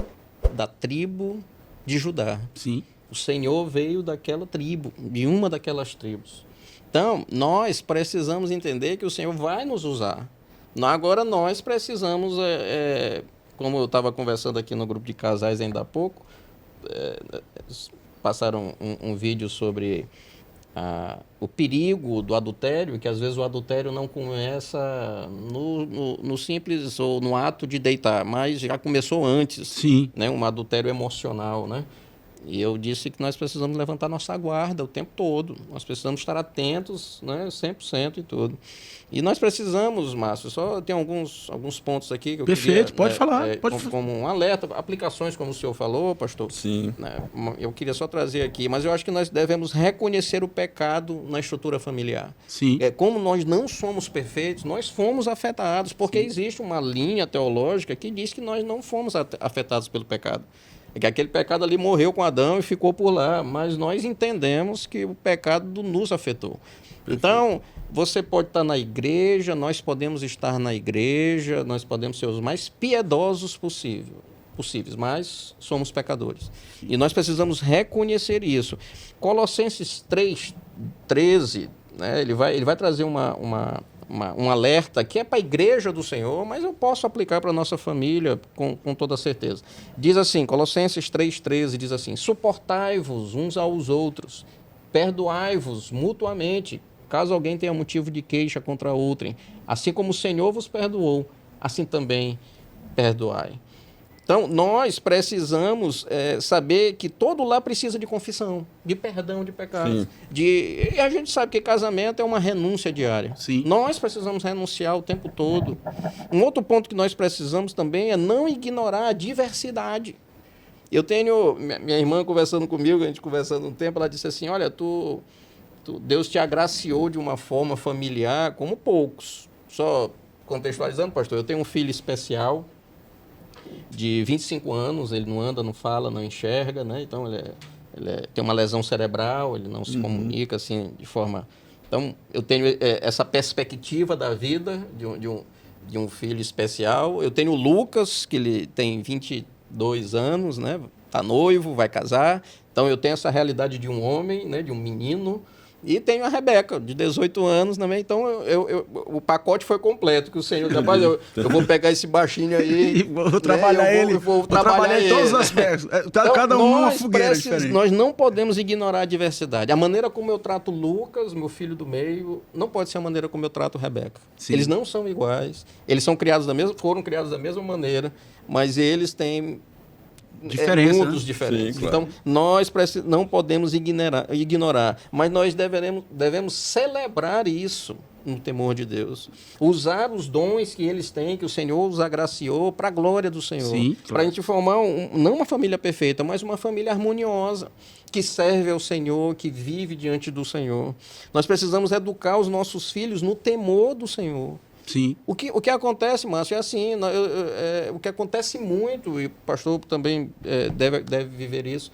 da tribo de Judá. Sim. O Senhor veio daquela tribo, de uma daquelas tribos. Então, nós precisamos entender que o Senhor vai nos usar. Agora nós precisamos, como eu estava conversando aqui no grupo de casais ainda há pouco, passaram um vídeo sobre o perigo do adultério, que às vezes o adultério não começa no simples ou no ato de deitar, mas já começou antes. Sim. Né? Um adultério emocional, né? E eu disse que nós precisamos levantar nossa guarda o tempo todo. Nós precisamos estar atentos, né? 100% e tudo. E nós precisamos, Márcio, só tem alguns pontos aqui que eu Perfeito, queria... pode falar. Como um alerta, aplicações como o senhor falou, pastor. Sim. Né? Eu queria só trazer aqui, mas eu acho que nós devemos reconhecer o pecado na estrutura familiar. Sim. Como nós não somos perfeitos, nós fomos afetados, porque existe uma linha teológica que diz que nós não fomos afetados pelo pecado. Que aquele pecado ali morreu com Adão e ficou por lá, mas nós entendemos que o pecado nos afetou. Perfeito. Então, você pode estar na igreja, nós podemos estar na igreja, nós podemos ser os mais piedosos possíveis, mas somos pecadores. E nós precisamos reconhecer isso. Colossenses 3:13, né, ele vai trazer um alerta que é para a igreja do Senhor, mas eu posso aplicar para a nossa família com toda certeza. Diz assim, Colossenses 3:13, diz assim: suportai-vos uns aos outros, perdoai-vos mutuamente, caso alguém tenha motivo de queixa contra outrem. Assim como o Senhor vos perdoou, assim também perdoai. Então, nós precisamos saber que todo lar precisa de confissão, de perdão de pecados. E a gente sabe que casamento é uma renúncia diária. Sim. Nós precisamos renunciar o tempo todo. Um outro ponto que nós precisamos também é não ignorar a diversidade. Eu tenho minha irmã conversando comigo, a gente conversando um tempo, ela disse assim, olha, Deus te agraciou de uma forma familiar como poucos. Só contextualizando, pastor, eu tenho um filho especial, de 25 anos, ele não anda, não fala, não enxerga, né? Então ele tem uma lesão cerebral, ele não se comunica assim de forma... Então eu tenho essa perspectiva da vida de um filho especial. Eu tenho o Lucas, que ele tem 22 anos, né? Tá noivo, vai casar. Então eu tenho essa realidade de um homem, né? De um menino. E tenho a Rebeca, de 18 anos também. Então, o pacote foi completo. Que o Senhor, rapaz, eu vou pegar esse baixinho aí... E vou trabalhar ele. Vou trabalhar em todos os aspectos. Então, cada um numa fogueira diferente. Nós não podemos ignorar a diversidade. A maneira como eu trato Lucas, meu filho do meio, não pode ser a maneira como eu trato Rebeca. Sim. Eles não são iguais. Eles foram criados da mesma maneira, mas eles têm... mundos diferentes. Sim, claro. Então, nós não podemos ignorar, mas nós devemos celebrar isso no temor de Deus. Usar os dons que eles têm, que o Senhor os agraciou, para a glória do Senhor. Sim, claro. Para a gente formar, não uma família perfeita, mas uma família harmoniosa, que serve ao Senhor, que vive diante do Senhor. Nós precisamos educar os nossos filhos no temor do Senhor. Sim. O que acontece, Márcio, é assim, o que acontece muito, e o pastor também deve viver isso,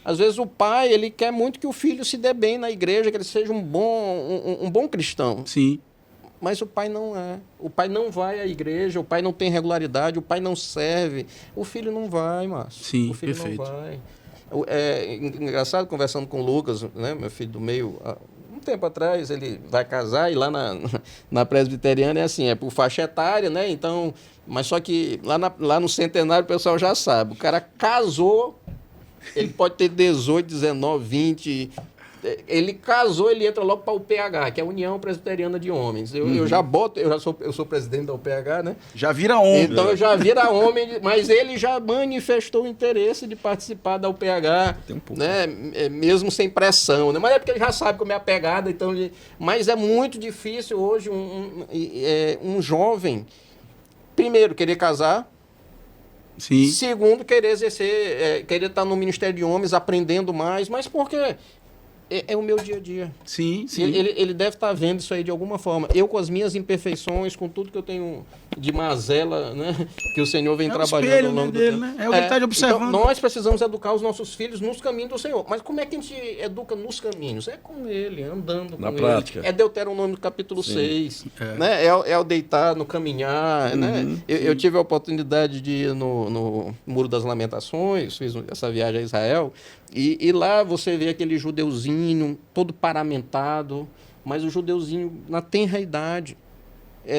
às vezes o pai, ele quer muito que o filho se dê bem na igreja, que ele seja um bom cristão. Sim. Mas o pai não é. O pai não vai à igreja, o pai não tem regularidade, o pai não serve. O filho não vai, Márcio. Sim, o filho perfeito. não vai. É engraçado, conversando com o Lucas, né, meu filho do meio... tempo atrás, ele vai casar e lá na presbiteriana é assim, é por faixa etária, né? Então, mas só que lá no centenário o pessoal já sabe, o cara casou, ele pode ter 18, 19, 20, ele casou, ele entra logo para o UPH, que é a União Presbiteriana de Homens. Eu sou presidente da UPH, né? Já vira homem. Então já vira homem, mas ele já manifestou o interesse de participar da UPH, né? Mesmo sem pressão, né? Mas é porque ele já sabe como é a pegada, então mas é muito difícil hoje um jovem, primeiro, querer casar. Sim. Segundo, querer exercer, querer estar no Ministério de Homens, aprendendo mais, mas por quê? É o meu dia a dia. Sim, sim. Ele deve estar vendo isso aí de alguma forma. Eu, com as minhas imperfeições, com tudo que eu tenho de mazela, né, que o Senhor vem trabalhando espelho, ao longo do dele, tempo. Né? É o que ele está observando. Então, nós precisamos educar os nossos filhos nos caminhos do Senhor. Mas como é que a gente educa nos caminhos? É com ele, andando na com prática. ele. É Deuteronômio capítulo 6. Né? É o deitar, no caminhar. Né? Eu tive a oportunidade de ir no Muro das Lamentações, fiz essa viagem a Israel, e lá você vê aquele judeuzinho todo paramentado, mas o judeuzinho na tenra idade,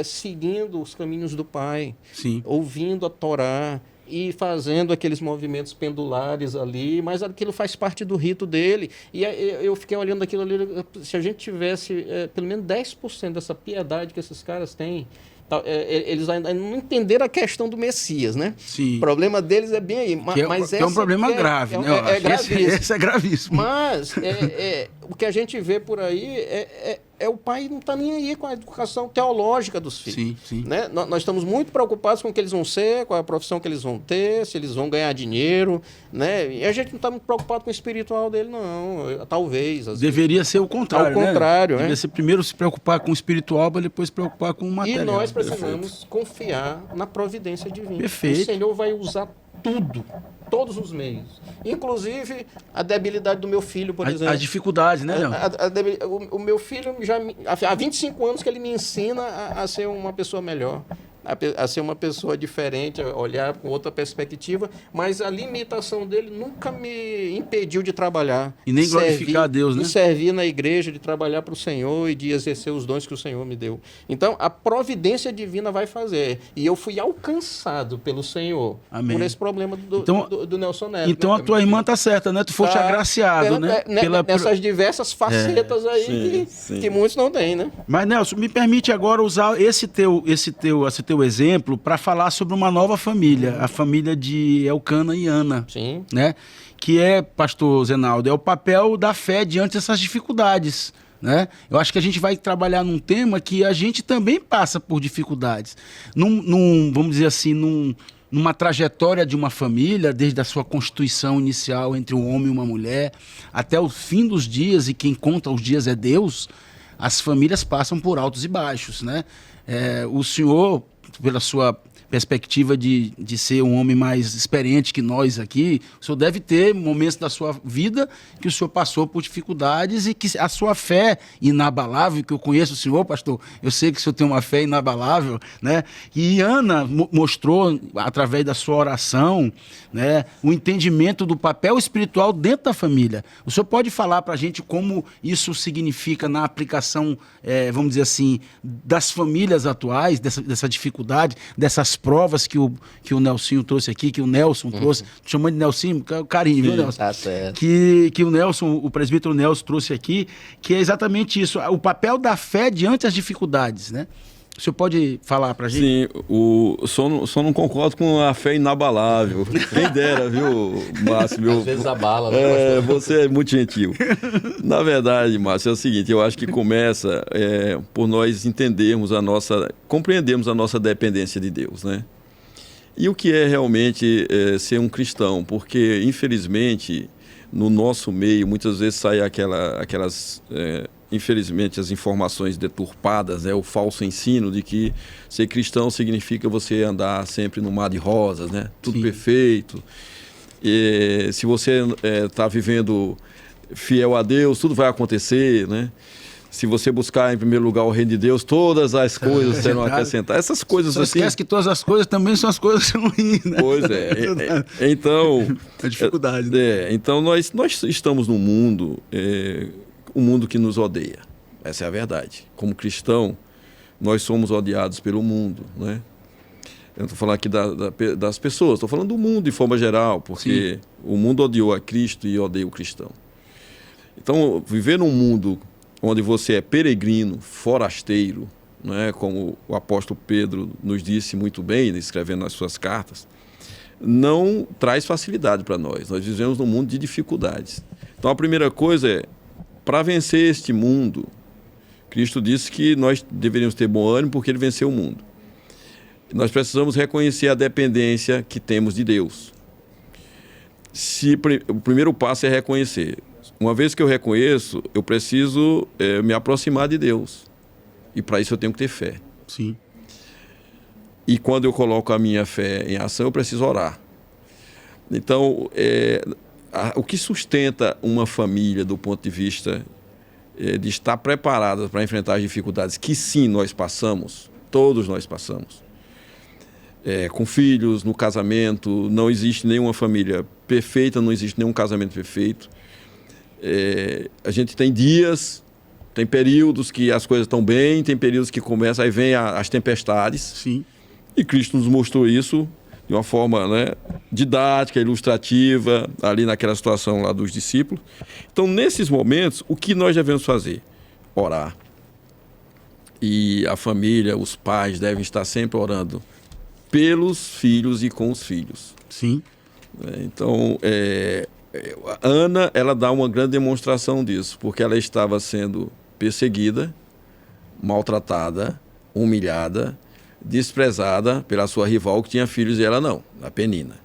seguindo os caminhos do Pai, Sim. ouvindo a Torá, e fazendo aqueles movimentos pendulares ali, mas aquilo faz parte do rito dele. E eu fiquei olhando aquilo ali, se a gente tivesse pelo menos 10% dessa piedade que esses caras têm, eles ainda não entenderam a questão do Messias, né? Sim. O problema deles é bem aí. Mas é um problema grave, né? É gravíssimo. Esse é gravíssimo. Mas o que a gente vê por aí o pai não está nem aí com a educação teológica dos filhos. Sim, sim. Né? Nós estamos muito preocupados com o que eles vão ser, com a profissão que eles vão ter, se eles vão ganhar dinheiro, né? E a gente não está muito preocupado com o espiritual dele, não. Talvez. Deveria ser o contrário, ao contrário, né? Deveria ser primeiro se preocupar com o espiritual para depois se preocupar com o material. E nós precisamos confiar na providência divina. Perfeito. O Senhor vai usar tudo, todos os meios. Inclusive a debilidade do meu filho, por exemplo. As dificuldades, né, Léo? O meu filho há 25 anos que ele me ensina a ser uma pessoa melhor, a ser uma pessoa diferente, a olhar com outra perspectiva, mas a limitação dele nunca me impediu de trabalhar. E nem glorificar a Deus, né? De servir na igreja, de trabalhar para o Senhor e de exercer os dons que o Senhor me deu. Então, a providência divina vai fazer. E eu fui alcançado pelo Senhor. Amém. Por esse problema do Nelson Neto. Então, a tua irmã está certa, né? Tu foste agraciado, né? Nessas diversas facetas aí que muitos não têm, né? Mas, Nelson, me permite agora usar esse teu exemplo para falar sobre uma nova família, a família de Elcana e Ana. Sim. Né? Que é, pastor Zenaldo, é o papel da fé diante dessas dificuldades. Né? Eu acho que a gente vai trabalhar num tema que a gente também passa por dificuldades. Vamos dizer assim, numa trajetória de uma família, desde a sua constituição inicial entre um homem e uma mulher, até o fim dos dias, e quem conta os dias é Deus, as famílias passam por altos e baixos. Né? O senhor, pela sua perspectiva de ser um homem mais experiente que nós aqui, o senhor deve ter momentos da sua vida que o senhor passou por dificuldades e que a sua fé inabalável, que eu conheço o senhor, pastor, eu sei que o senhor tem uma fé inabalável, né? E Ana mostrou, através da sua oração, né, o entendimento do papel espiritual dentro da família. O senhor pode falar para a gente como isso significa na aplicação, vamos dizer assim, das famílias atuais, dessa dificuldade, dessas provas que o Nelsinho trouxe aqui, que o Nelson trouxe, chamando de Nelsinho, carinho, viu, Nelson? Tá certo. Que o Nelson, o presbítero Nelson trouxe aqui, que é exatamente isso, o papel da fé diante das dificuldades, né? O senhor pode falar pra gente? Sim, só não concordo com a fé inabalável. Quem dera, viu, Márcio? Às vezes abala, né? Você é muito gentil. Na verdade, Márcio, é o seguinte, eu acho que começa por nós compreendermos a nossa dependência de Deus, né? E o que é realmente ser um cristão? Porque, infelizmente, no nosso meio, muitas vezes sai aquelas... infelizmente, as informações deturpadas, o falso ensino de que ser cristão significa você andar sempre no mar de rosas, né? Tudo perfeito. E se você está vivendo fiel a Deus, tudo vai acontecer, né? Se você buscar em primeiro lugar o reino de Deus, todas as coisas serão acrescentadas. Essas coisas só assim... esquece que todas as coisas também são as coisas ruins, né? Pois é. Então... A dificuldade, né? Então, nós estamos num mundo... um mundo que nos odeia. Essa é a verdade. Como cristão, nós somos odiados pelo mundo, né? Eu não estou falando aqui das pessoas, estou falando do mundo de forma geral, porque o mundo odiou a Cristo e odeia o cristão. Então, viver num mundo onde você é peregrino, forasteiro, né? Como o apóstolo Pedro nos disse muito bem, escrevendo nas suas cartas, não traz facilidade para nós. Nós vivemos num mundo de dificuldades. Então, a primeira coisa é, para vencer este mundo, Cristo disse que nós deveríamos ter bom ânimo porque Ele venceu o mundo. Nós precisamos reconhecer a dependência que temos de Deus. O primeiro passo é reconhecer. Uma vez que eu reconheço, eu preciso me aproximar de Deus. E para isso eu tenho que ter fé. Sim. E quando eu coloco a minha fé em ação, eu preciso orar. Então, o que sustenta uma família do ponto de vista de estar preparada para enfrentar as dificuldades que sim nós passamos, todos nós passamos, com filhos, no casamento, não existe nenhuma família perfeita, não existe nenhum casamento perfeito. A gente tem dias, tem períodos que as coisas estão bem, tem períodos que começam, aí vem as tempestades. Sim. E Cristo nos mostrou isso de uma forma, né, didática, ilustrativa, ali naquela situação lá dos discípulos. Então, nesses momentos, o que nós devemos fazer? Orar. E a família, os pais devem estar sempre orando pelos filhos e com os filhos. Sim. Então, Ana, ela dá uma grande demonstração disso, porque ela estava sendo perseguida, maltratada, humilhada, desprezada pela sua rival que tinha filhos e ela não, a Penina.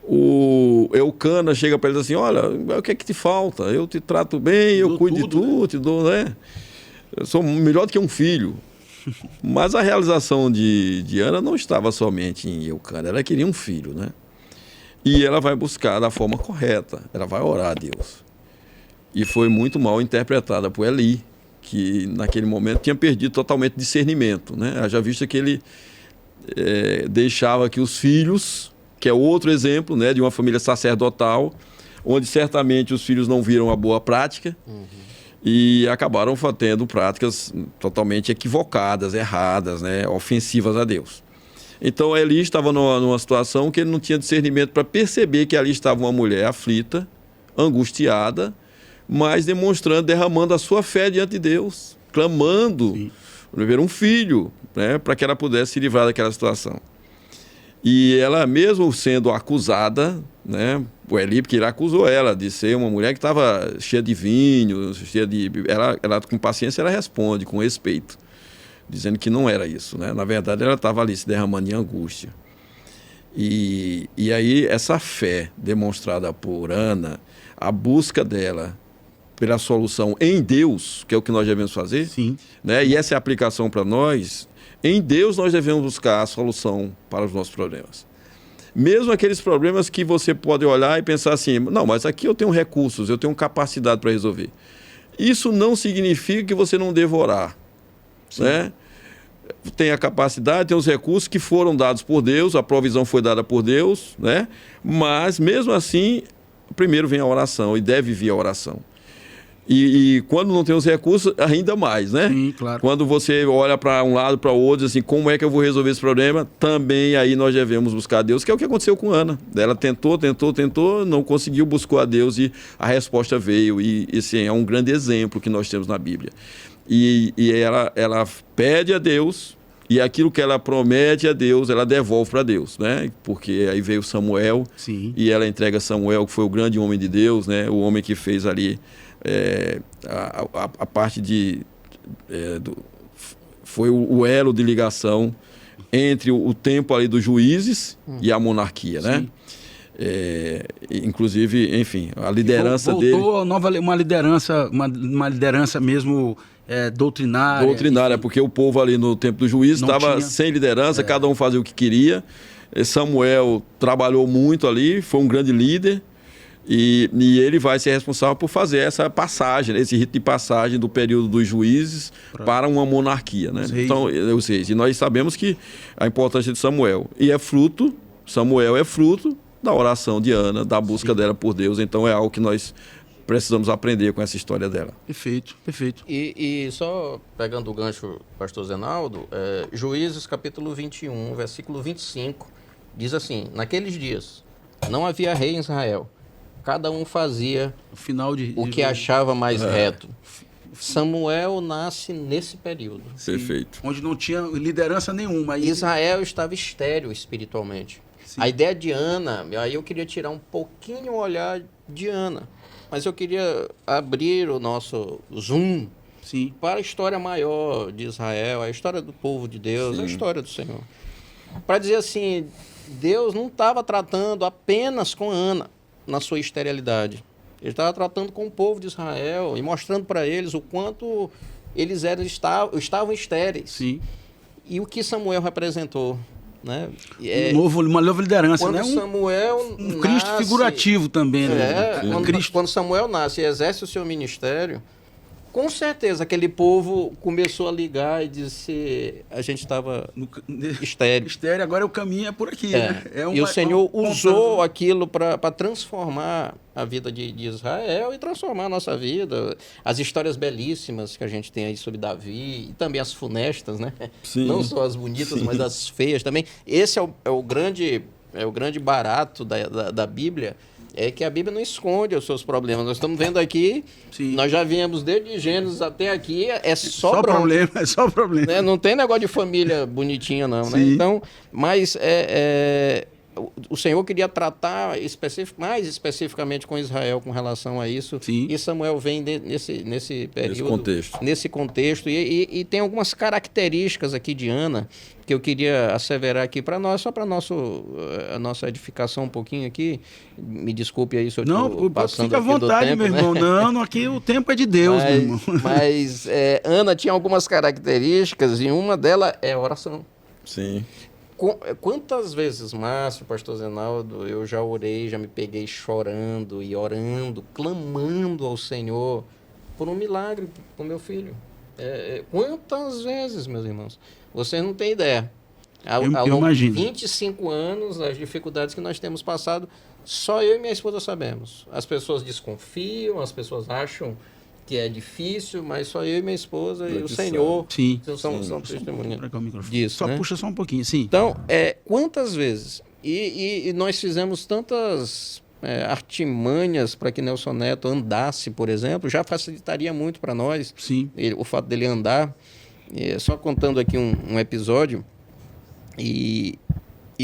O Eucana chega para ele e diz assim, olha, o que é que te falta? Eu te trato bem, eu cuido de tudo, te dou, né? Eu sou melhor do que um filho. Mas a realização de Ana não estava somente em Eucana, ela queria um filho, né? E ela vai buscar da forma correta, ela vai orar a Deus. E foi muito mal interpretada por Eli, que naquele momento tinha perdido totalmente discernimento, né? Haja vista que ele deixava que os filhos, que é outro exemplo, né, de uma família sacerdotal, onde certamente os filhos não viram a boa prática e acabaram tendo práticas totalmente equivocadas, erradas, né, ofensivas a Deus. Então Eli estava numa situação que ele não tinha discernimento para perceber que ali estava uma mulher aflita, angustiada, mas derramando a sua fé diante de Deus, clamando por um filho, né, para que ela pudesse se livrar daquela situação. E ela, mesmo sendo acusada, né, o Eli, porque ele acusou ela de ser uma mulher que estava cheia de vinho, ela com paciência ela responde com respeito, dizendo que não era isso, né? Na verdade, ela estava ali se derramando em angústia. E aí, essa fé demonstrada por Ana, a busca dela pela solução em Deus, que é o que nós devemos fazer, né? E essa é a aplicação para nós. Em Deus nós devemos buscar a solução para os nossos problemas. Mesmo aqueles problemas que você pode olhar e pensar assim, não, mas aqui eu tenho recursos, eu tenho capacidade para resolver. Isso não significa que você não deva orar, né? Tem a capacidade, tem os recursos que foram dados por Deus, a provisão foi dada por Deus, né? Mas mesmo assim, primeiro vem a oração e deve vir a oração. E quando não tem os recursos, ainda mais, né? Sim, claro. Quando você olha para um lado, para o outro, assim, como é que eu vou resolver esse problema? Também aí nós devemos buscar a Deus, que é o que aconteceu com Ana. Ela tentou, não conseguiu, buscou a Deus e a resposta veio. E assim, é um grande exemplo que nós temos na Bíblia. E ela pede a Deus, e aquilo que ela promete a Deus, ela devolve para Deus, né? Porque aí veio Samuel, e ela entrega Samuel, que foi o grande homem de Deus, né? O homem que fez ali a parte foi o elo de ligação entre o tempo ali dos juízes e a monarquia, né? Inclusive, enfim, a liderança dele... Voltou uma liderança mesmo doutrinária. Doutrinária, porque o povo ali no tempo dos juízes estava sem liderança, cada um fazia o que queria. Samuel trabalhou muito ali, foi um grande líder. E ele vai ser responsável por fazer essa passagem, esse rito de passagem do período dos juízes para uma monarquia, né? Então, e nós sabemos que a importância de Samuel. E Samuel é fruto da oração de Ana, da busca dela por Deus. Então é algo que nós precisamos aprender com essa história dela. Perfeito. E só pegando o gancho, pastor Zenaldo, Juízes capítulo 21, versículo 25, diz assim, naqueles dias não havia rei em Israel. Cada um fazia o que achava mais reto. Samuel nasce nesse período. Perfeito. Onde não tinha liderança nenhuma. Israel estava estéril espiritualmente. Sim. A ideia de Ana, aí eu queria tirar um pouquinho o olhar de Ana, mas eu queria abrir o nosso zoom para a história maior de Israel, a história do povo de Deus, a história do Senhor. Para dizer assim, Deus não estava tratando apenas com Ana na sua esterilidade. Ele estava tratando com o povo de Israel e mostrando para eles o quanto eles estavam estéreis. Sim. E o que Samuel representou, né? Uma nova liderança, quando né? Samuel um Cristo figurativo também, né? Quando Samuel nasce e exerce o seu ministério, Com certeza, aquele povo começou a ligar e disse, a gente estava estéril. Estéreo, agora o caminho é por aqui. Né? E o Senhor usou aquilo para transformar a vida de Israel e transformar a nossa vida. As histórias belíssimas que a gente tem aí sobre Davi, e também as funestas, né? Sim. Não só as bonitas, mas as feias também. Esse é o grande barato da Bíblia, é que a Bíblia não esconde os seus problemas. Nós estamos vendo aqui, nós já viemos desde Gênesis até aqui, é só problema. É só problema. Né? Não tem negócio de família bonitinha, não. Né? Então, mas o Senhor queria tratar mais especificamente com Israel com relação a isso. Sim. E Samuel vem nesse período, nesse contexto. E tem algumas características aqui de Ana que eu queria asseverar aqui para nós, só para a nossa edificação um pouquinho aqui. Me desculpe aí se eu estou passando fica à vontade, tempo, meu irmão. né? Não, aqui o tempo é de Deus, meu irmão. Mas Ana tinha algumas características e uma delas é a oração. Sim. Quantas vezes, Márcio, pastor Zenaldo, eu já orei, já me peguei chorando e orando, clamando ao Senhor por um milagre para o meu filho. Quantas vezes, meus irmãos? Vocês não têm ideia. Ao longo de 25 anos, as dificuldades que nós temos passado, só eu e minha esposa sabemos. As pessoas desconfiam, as pessoas acham que é difícil, mas só eu e minha esposa e o Senhor são testemunhas disso. Só puxa só um pouquinho, sim. Então, quantas vezes? E nós fizemos tantas artimanhas para que Nelson Neto andasse, por exemplo, já facilitaria muito para nós o fato dele andar. Só contando aqui um episódio, e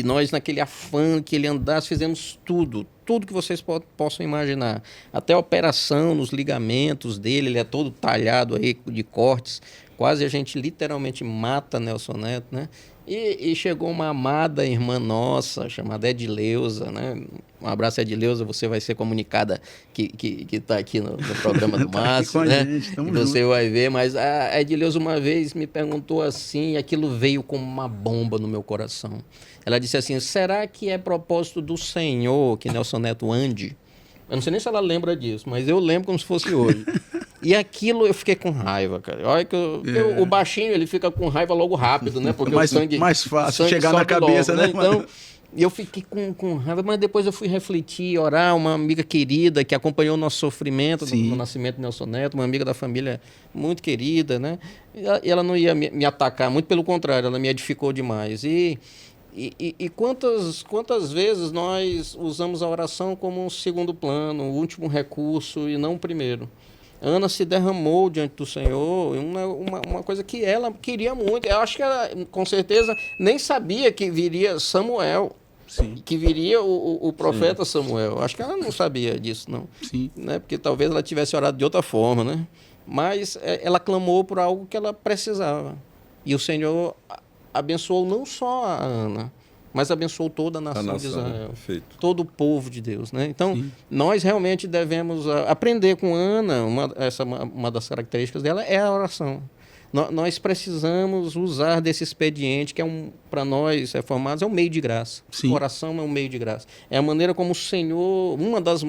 nós, naquele afã que ele andasse, fizemos tudo que vocês possam imaginar. Até a operação nos ligamentos dele, ele é todo talhado aí de cortes. Quase a gente literalmente mata Nelson Neto, né? E chegou uma amada irmã nossa, chamada Edileuza, né? Um abraço, Edileuza, você vai ser comunicada que está aqui no programa do Márcio, né? Você vai ver, mas a Edileuza uma vez me perguntou assim, e aquilo veio como uma bomba no meu coração. Ela disse assim, será que é propósito do Senhor que Nelson Neto ande? Eu não sei nem se ela lembra disso, mas eu lembro como se fosse hoje. E aquilo eu fiquei com raiva, cara. Olha que o baixinho, ele fica com raiva logo rápido, né? Porque o sangue... mais fácil chegar na cabeça, logo, né? Então, eu fiquei com raiva, mas depois eu fui refletir, orar. Uma amiga querida que acompanhou o nosso sofrimento no nascimento de Nelson Neto, uma amiga da família muito querida, né? E ela não ia me atacar, muito pelo contrário, ela me edificou demais. E quantas vezes nós usamos a oração como um segundo plano, o último recurso e não o primeiro? Ana se derramou diante do Senhor, uma coisa que ela queria muito. Eu acho que ela, com certeza, nem sabia que viria Samuel, que viria o profeta Samuel. Eu acho que ela não sabia disso, não. Né? Porque talvez ela tivesse orado de outra forma, né? Mas ela clamou por algo que ela precisava. E o Senhor abençoou não só a Ana, mas abençoou toda a nação de Israel, todo o povo de Deus, né? Então, nós realmente devemos aprender com Ana. Uma das características dela é a oração. Nós precisamos usar desse expediente que para nós reformados é um meio de graça. A oração é um meio de graça. É a maneira como o Senhor, uma das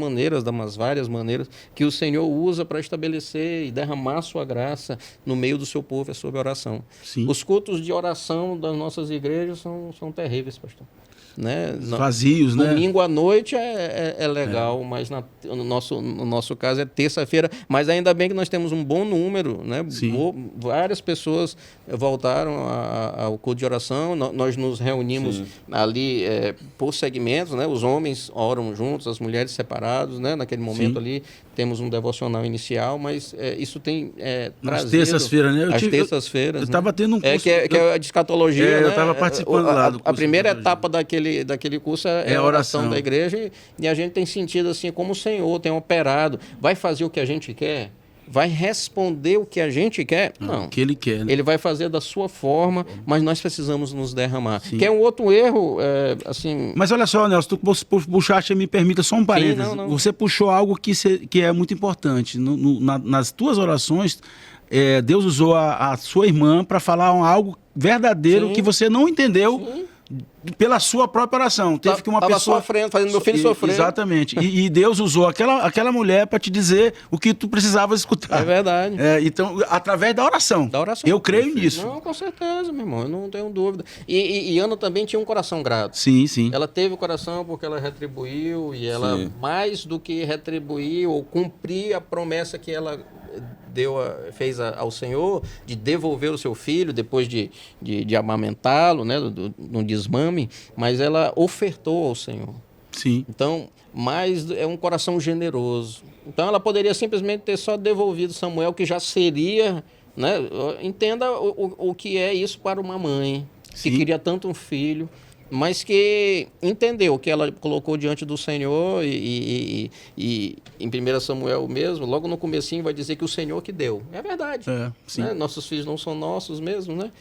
várias maneiras que o Senhor usa para estabelecer e derramar a sua graça no meio do seu povo, é sobre a oração. Os cultos de oração das nossas igrejas são terríveis, pastor. Né? Vazios, né? Domingo à noite é legal, mas no nosso caso é terça-feira. Mas ainda bem que nós temos um bom número, né? Várias pessoas voltaram ao culto de oração. Nós nos reunimos ali por segmentos, né? Os homens oram juntos, as mulheres separados, né? Naquele momento ali temos um devocional inicial, mas isso tem nas terças-feiras, né? As terças-feiras. Eu estava tendo um curso... que é a de escatologia, né? Eu estava participando lá do curso. A primeira etapa daquele curso é a oração da igreja, e a gente tem sentido assim, como o Senhor tem operado. Vai fazer o que a gente quer? Vai responder o que a gente quer? Não. O que ele quer. Né? Ele vai fazer da sua forma, mas nós precisamos nos derramar. Que é um outro erro, assim... Mas olha só, Nelson, tu puxaste, me permita só um parênteses. Não. Você puxou algo que é muito importante. Nas tuas orações, Deus usou a sua irmã para falar algo verdadeiro que você não entendeu pela sua própria oração. Teve que uma Tava pessoa... sofrendo, fazendo meu filho sofrer. Exatamente. E Deus usou aquela mulher para te dizer o que tu precisava escutar. É verdade. Então, através da oração. Eu creio nisso. Não, com certeza, meu irmão, eu não tenho dúvida. E Ana também tinha um coração grato. Sim, sim. Ela teve o coração porque ela retribuiu, e ela, Sim. mais do que retribuir ou cumprir a promessa que ela fez ao Senhor, de devolver o seu filho depois de amamentá-lo, né, no desmame, mas ela ofertou ao Senhor. Sim. Então, é um coração generoso. Então, ela poderia simplesmente ter só devolvido Samuel, que já seria, né? Entenda o que é isso para uma mãe que queria tanto um filho, mas que entendeu que ela colocou diante do Senhor e em 1 Samuel mesmo, logo no comecinho vai dizer que o Senhor que deu. É verdade. Sim. Né? Nossos filhos não são nossos mesmo, né?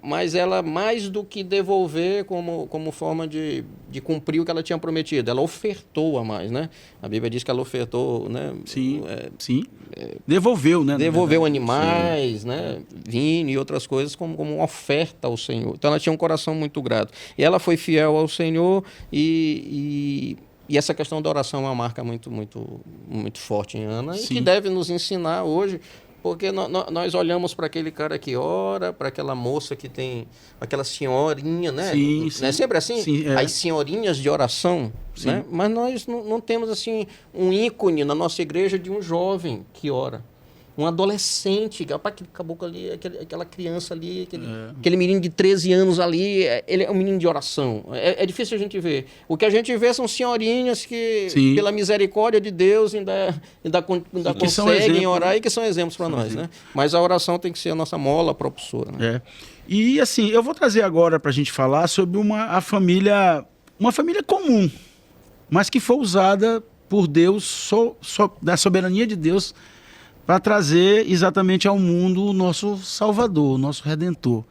Mas ela, mais do que devolver como forma de cumprir o que ela tinha prometido, ela ofertou a mais, né? A Bíblia diz que ela ofertou, né? Sim, sim. Devolveu, né? Devolveu animais, né? Vinho e outras coisas como uma oferta ao Senhor. Então ela tinha um coração muito grato. E ela foi fiel ao Senhor e essa questão da oração é uma marca muito, muito, muito forte em Ana, e que deve nos ensinar hoje, porque nós olhamos para aquele cara que ora, para aquela moça que tem aquela senhorinha, né? Sim, Não é sempre assim? Sim, As senhorinhas de oração, né? Mas nós não temos assim um ícone na nossa igreja de um jovem que ora. Um adolescente, aquele caboclo ali, aquela criança ali, aquele menino de 13 anos ali, ele é um menino de oração. É difícil a gente ver. O que a gente vê são senhorinhas que, pela misericórdia de Deus, ainda conseguem orar, e que são exemplos para nós, né? Mas a oração tem que ser a nossa mola propulsora, né? E assim, eu vou trazer agora para a gente falar sobre uma família comum, mas que foi usada por Deus, da soberania de Deus, para trazer exatamente ao mundo o nosso Salvador, o nosso Redentor,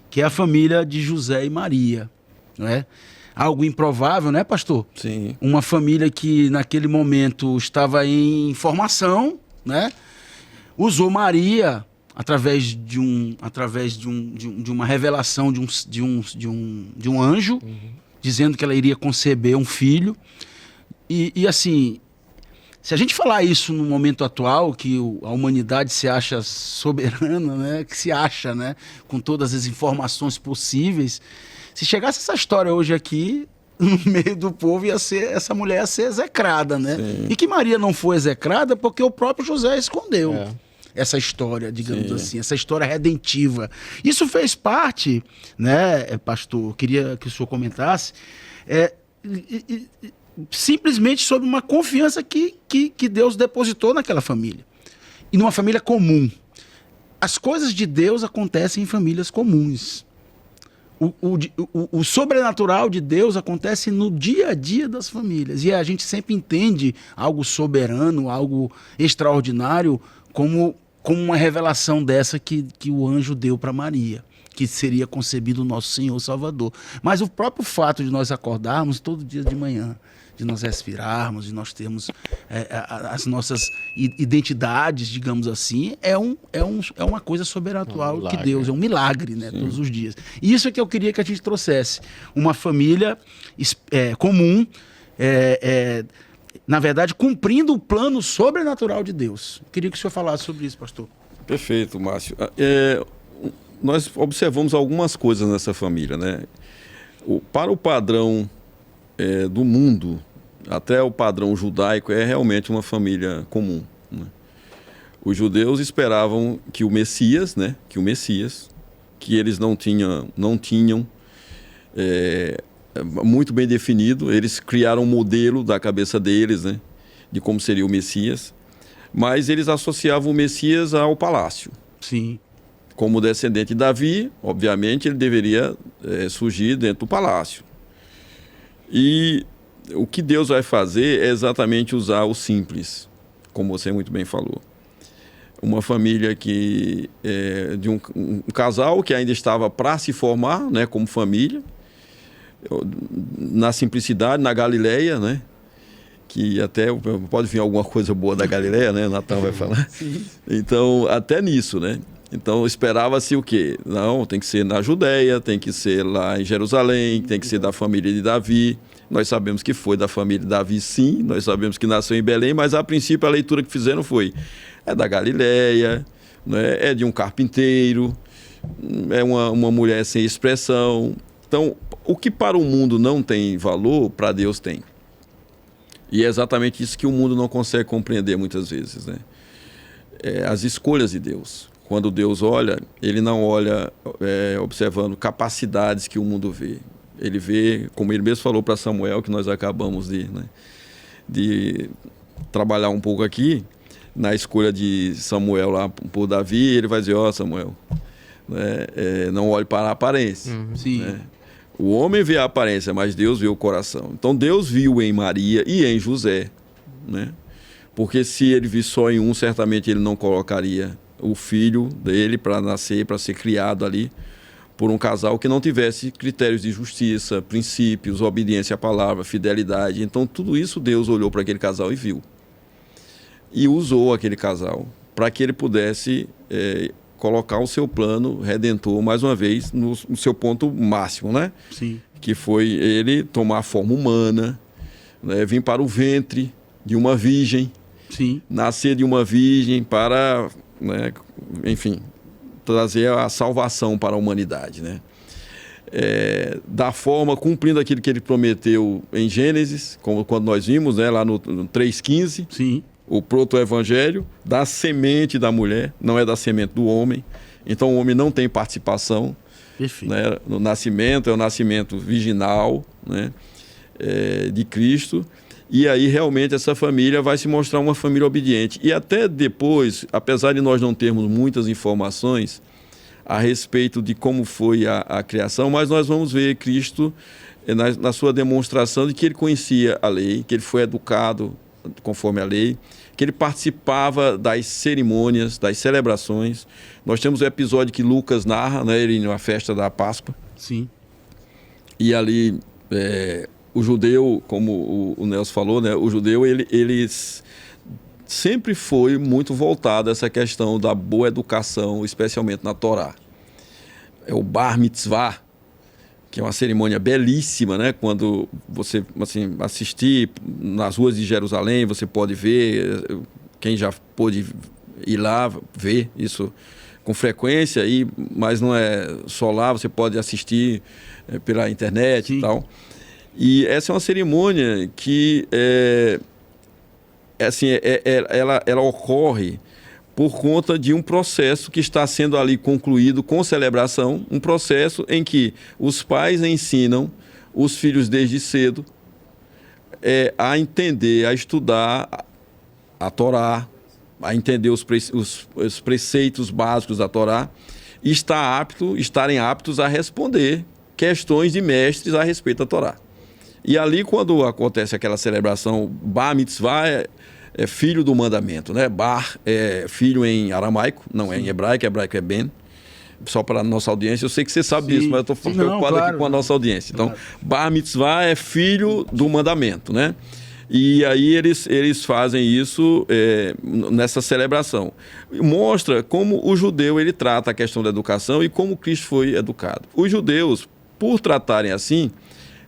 que é a família de José e Maria, não é? Algo improvável, né, pastor? Sim. Uma família que naquele momento estava em formação, né? Usou Maria através de uma revelação de um anjo, dizendo que ela iria conceber um filho. E assim, se a gente falar isso no momento atual, que a humanidade se acha soberana, né? Que se acha, né? Com todas as informações possíveis, se chegasse essa história hoje aqui, no meio do povo, essa mulher ia ser execrada, né? Sim. E que Maria não foi execrada porque o próprio José escondeu essa história, digamos assim, essa história redentiva. Isso fez parte, né, pastor, queria que o senhor comentasse, simplesmente sobre uma confiança que Deus depositou naquela família. E numa família comum. As coisas de Deus acontecem em famílias comuns. O sobrenatural de Deus acontece no dia a dia das famílias. E a gente sempre entende algo soberano, algo extraordinário, como uma revelação dessa que o anjo deu para Maria, que seria concebido o nosso Senhor Salvador. Mas o próprio fato de nós acordarmos todo dia de manhã, de nós respirarmos, de nós termos as nossas identidades, digamos assim, é uma coisa sobrenatural que Deus, é um milagre, né, todos os dias. E isso é que eu queria que a gente trouxesse. Uma família comum, na verdade, cumprindo o plano sobrenatural de Deus. Eu queria que o senhor falasse sobre isso, pastor. Perfeito, Márcio. Nós observamos algumas coisas nessa família, né? Para o padrão do mundo, até o padrão judaico, é realmente uma família comum, né? Os judeus esperavam que o Messias, né? Que eles não tinham muito bem definido. Eles criaram um modelo da cabeça deles, né? De como seria o Messias, mas eles associavam o Messias ao palácio. Sim. Como descendente de Davi, obviamente, ele deveria surgir dentro do palácio. E o que Deus vai fazer é exatamente usar o simples, como você muito bem falou. Uma família de um casal que ainda estava para se formar, né, como família, na simplicidade, na Galileia, né? Que até pode vir alguma coisa boa da Galileia, né? Natal vai falar. Sim. Então, até nisso, né? Então esperava-se o quê? Não, tem que ser na Judéia, tem que ser lá em Jerusalém, tem que ser da família de Davi. Nós sabemos que foi da família de Davi, sim, nós sabemos que nasceu em Belém, mas a princípio a leitura que fizeram foi: é da Galileia, né? É de um carpinteiro, é uma mulher sem expressão. Então, o que para o mundo não tem valor, para Deus tem. E é exatamente isso que o mundo não consegue compreender muitas vezes, né? As escolhas de Deus. Quando Deus olha, ele não olha observando capacidades que o mundo vê. Ele vê, como ele mesmo falou para Samuel, que nós acabamos de trabalhar um pouco aqui, na escolha de Samuel lá por Davi, ele vai dizer: ó, Samuel, não olhe para a aparência. Sim. Né? O homem vê a aparência, mas Deus vê o coração. Então Deus viu em Maria e em José, né? Porque se ele visse só em um, certamente ele não colocaria o filho dele para nascer, para ser criado ali por um casal que não tivesse critérios de justiça, princípios, obediência à palavra, fidelidade. Então tudo isso Deus olhou para aquele casal e viu. E usou aquele casal para que ele pudesse colocar o seu plano redentor, mais uma vez, no seu ponto máximo, né? Sim. Que foi ele tomar a forma humana, né? Vir para o ventre de uma virgem, Sim. nascer de uma virgem para, né, enfim, trazer a salvação para a humanidade, né? Da forma, cumprindo aquilo que ele prometeu em Gênesis, como quando nós vimos, né, lá no 3,15. Sim. O proto-evangelho, da semente da mulher, não é da semente do homem. Então o homem não tem participação. Perfeito. Né? No nascimento, é o nascimento virginal, né? De Cristo. E aí realmente essa família vai se mostrar uma família obediente. E até depois, apesar de nós não termos muitas informações a respeito de como foi a criação, mas nós vamos ver Cristo na sua demonstração de que ele conhecia a lei, que ele foi educado conforme a lei, que ele participava das cerimônias, das celebrações. Nós temos o episódio que Lucas narra, né, ele na festa da Páscoa. Sim. E ali o judeu, como o Nelson falou, né, o judeu ele sempre foi muito voltado a essa questão da boa educação, especialmente na Torá. É o Bar Mitzvah, que é uma cerimônia belíssima, né? Quando você assim, assistir nas ruas de Jerusalém, você pode ver, quem já pôde ir lá, ver isso com frequência, mas não é só lá, você pode assistir pela internet. Sim. E tal. E essa é uma cerimônia que ela ocorre por conta de um processo que está sendo ali concluído com celebração, um processo em que os pais ensinam os filhos desde cedo a entender, a estudar a Torá, a entender os preceitos básicos da Torá e estarem aptos a responder questões de mestres a respeito da Torá. E ali, quando acontece aquela celebração, Bar Mitzvah é filho do mandamento, né? Bar é filho em aramaico, não é em hebraico é Ben. Só para a nossa audiência, eu sei que você sabe disso, mas eu estou preocupado aqui com a nossa audiência. Então, Bar Mitzvah é filho do mandamento, né? E aí eles fazem isso nessa celebração. Mostra como o judeu ele trata a questão da educação e como Cristo foi educado. Os judeus, por tratarem assim,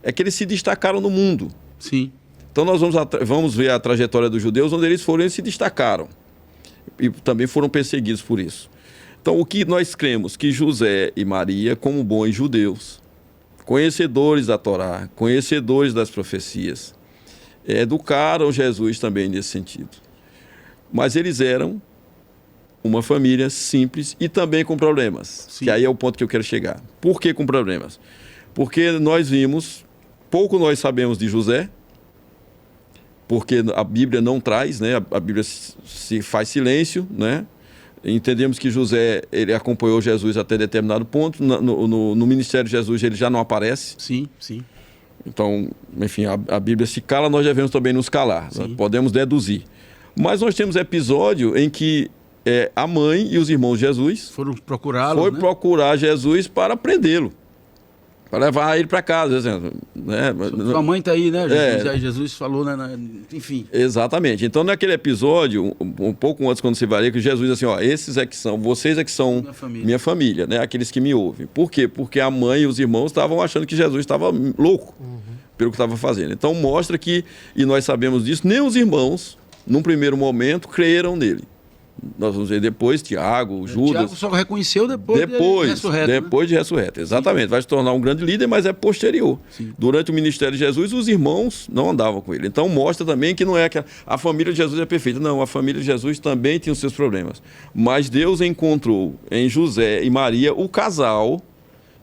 é que eles se destacaram no mundo. Sim. Então nós vamos ver a trajetória dos judeus, onde eles se destacaram. E também foram perseguidos por isso. Então o que nós cremos? Que José e Maria, como bons judeus, conhecedores da Torá, conhecedores das profecias, educaram Jesus também nesse sentido. Mas eles eram uma família simples e também com problemas. Sim. Que aí é o ponto que eu quero chegar. Por que com problemas? Porque nós vimos, pouco nós sabemos de José, porque a Bíblia não traz, né? A Bíblia se faz silêncio, né? Entendemos que José ele acompanhou Jesus até determinado ponto. No ministério de Jesus ele já não aparece. Sim, sim. Então, enfim, a Bíblia se cala, nós devemos também nos calar. Né? Podemos deduzir. Mas nós temos episódio em que a mãe e os irmãos de Jesus foram procurá-lo, procurar Jesus para prendê-lo. Para levar ele para casa, né? Sua mãe está aí, né? É. Jesus falou, né? Enfim. Exatamente. Então, naquele episódio, um pouco antes, quando você vai ler, que Jesus diz assim, ó, vocês é que são minha família, né? Aqueles que me ouvem. Por quê? Porque a mãe e os irmãos estavam achando que Jesus estava louco pelo que estava fazendo. Então, mostra que, e nós sabemos disso, nem os irmãos, num primeiro momento, creram nele. Nós vamos ver depois, Tiago, Judas... Tiago só reconheceu depois de ressurreto. Depois de ressurreto, exatamente. Sim. Vai se tornar um grande líder, mas é posterior. Sim. Durante o ministério de Jesus, os irmãos não andavam com ele. Então mostra também que não é que a família de Jesus é perfeita. Não, a família de Jesus também tinha os seus problemas. Mas Deus encontrou em José e Maria o casal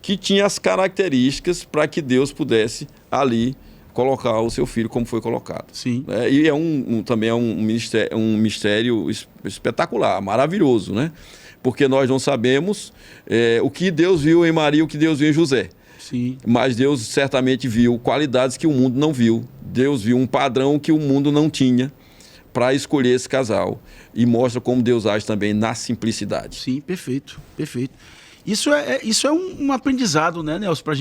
que tinha as características para que Deus pudesse ali colocar o seu filho como foi colocado. Sim. E também é um mistério espetacular, maravilhoso, né? Porque nós não sabemos o que Deus viu em Maria, o que Deus viu em José. Sim. Mas Deus certamente viu qualidades que o mundo não viu. Deus viu um padrão que o mundo não tinha para escolher esse casal. E mostra como Deus age também na simplicidade. Sim, perfeito, perfeito. Isso é um aprendizado, né, Nelson, para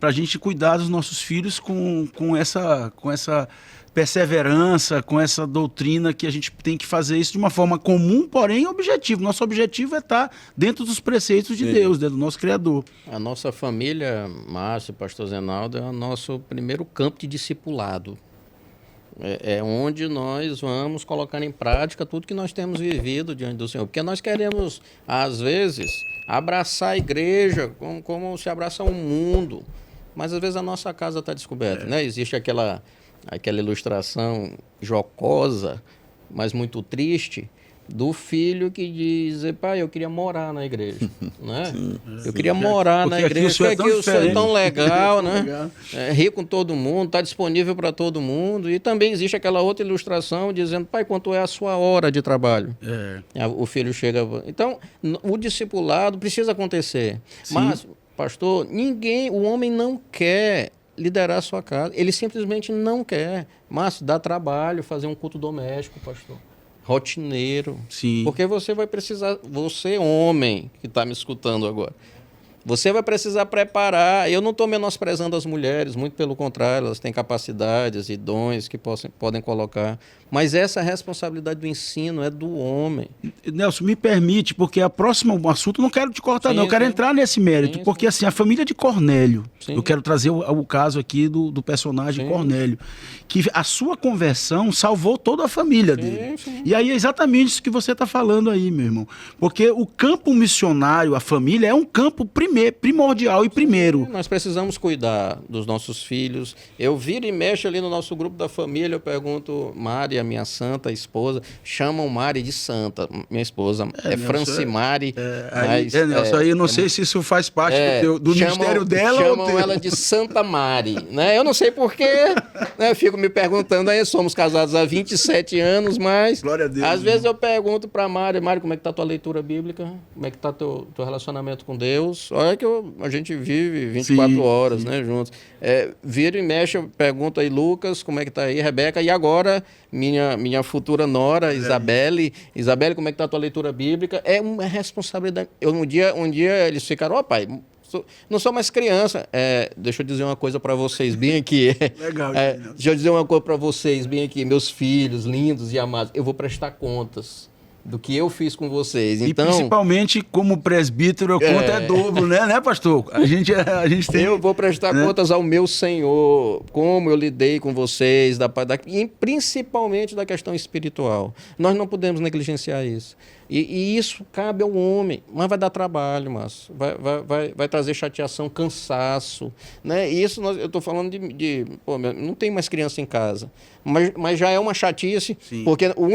a gente cuidar dos nossos filhos com essa perseverança, com essa doutrina que a gente tem que fazer isso de uma forma comum, porém objetivo. Nosso objetivo é estar dentro dos preceitos de Deus, do nosso Criador. A nossa família, Márcio, Pastor Zenaldo, é o nosso primeiro campo de discipulado. É onde nós vamos colocando em prática tudo que nós temos vivido diante do Senhor. Porque nós queremos, às vezes, abraçar a igreja como se abraça o mundo. Mas, às vezes, a nossa casa está descoberta. Né? Existe aquela ilustração jocosa, mas muito triste, do filho que diz, pai, eu queria morar na igreja, né? Sim, eu queria morar na igreja, porque aqui o senhor é tão legal, né? Rir com todo mundo, está disponível para todo mundo. E também existe aquela outra ilustração dizendo, pai, quanto é a sua hora de trabalho? O filho chega... Então, o discipulado precisa acontecer. Sim. Mas, pastor, o homem não quer liderar a sua casa, ele simplesmente não quer. Mas dá trabalho fazer um culto doméstico, pastor. Rotineiro. Sim. Porque você vai precisar, você homem que está me escutando agora, você vai precisar preparar. Eu não estou menosprezando as mulheres, muito pelo contrário, elas têm capacidades e dons que podem colocar. Mas essa responsabilidade do ensino é do homem. Nelson, me permite, porque o próximo assunto, não quero te cortar, não, eu quero entrar nesse mérito, porque assim, a família de Cornélio, eu quero trazer o caso aqui do personagem Cornélio, que a sua conversão salvou toda a família dele. E aí é exatamente isso que você está falando aí, meu irmão. Porque o campo missionário, a família, é um campo primordial e primeiro. Nós precisamos cuidar dos nossos filhos. Eu viro e mexo ali no nosso grupo da família, eu pergunto, Mari, a minha santa esposa, chamam Mari de santa, minha esposa, Francimari. Nelson, aí eu não sei se isso faz parte do ministério dela ou chamam ela de Santa Mari, né? Eu não sei porquê, né? Eu fico me perguntando, aí somos casados há 27 anos, mas glória a Deus, às vezes eu pergunto para Mari, como é que está a tua leitura bíblica? Como é que está teu relacionamento com Deus? Olha que a gente vive 24 horas, né, juntos. Vira e mexe, eu pergunto aí, Lucas, como é que tá aí, Rebeca, e agora minha futura nora, Isabelle, como é que tá a tua leitura bíblica? É uma responsabilidade. Um dia eles ficaram, pai, não sou mais criança. Deixa eu dizer uma coisa para vocês bem aqui. Legal. Deixa eu dizer uma coisa para vocês bem aqui, meus filhos lindos e amados. Eu vou prestar contas do que eu fiz com vocês. Então, e principalmente como presbítero, a conta é dobro, né, pastor? A gente tem... Eu vou prestar contas ao meu Senhor, como eu lidei com vocês, e principalmente da questão espiritual. Nós não podemos negligenciar isso. E isso cabe ao homem, mas vai dar trabalho, mas vai trazer chateação, cansaço, né? Isso eu estou falando não tem mais criança em casa, mas já é uma chatice. Sim. Porque o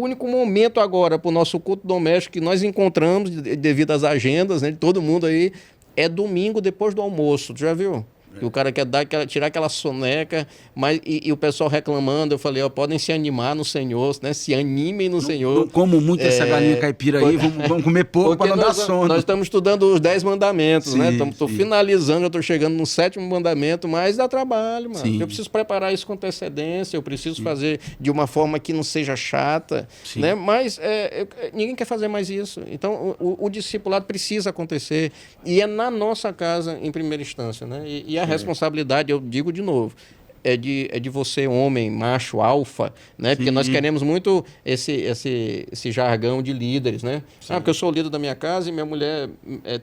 único momento agora para o nosso culto doméstico que nós encontramos devido às agendas, né, de todo mundo aí, é domingo depois do almoço. Tu já viu? E o cara quer tirar aquela soneca, mas e o pessoal reclamando, eu falei, podem se animar no Senhor, né? Se animem no Senhor. Não como muito essa galinha caipira aí, vamos comer pouco para não dar sono. Nós estamos estudando os 10 mandamentos, né? Estou finalizando, eu estou chegando no 7º mandamento, mas dá trabalho, mano. Eu preciso preparar isso com antecedência, eu preciso fazer de uma forma que não seja chata, né? Mas ninguém quer fazer mais isso. Então, o discipulado precisa acontecer e é na nossa casa, em primeira instância, né? E a responsabilidade, eu digo de novo, é de você, homem, macho, alfa, né? Porque nós queremos muito esse jargão de líderes, né? Porque eu sou o líder da minha casa e minha mulher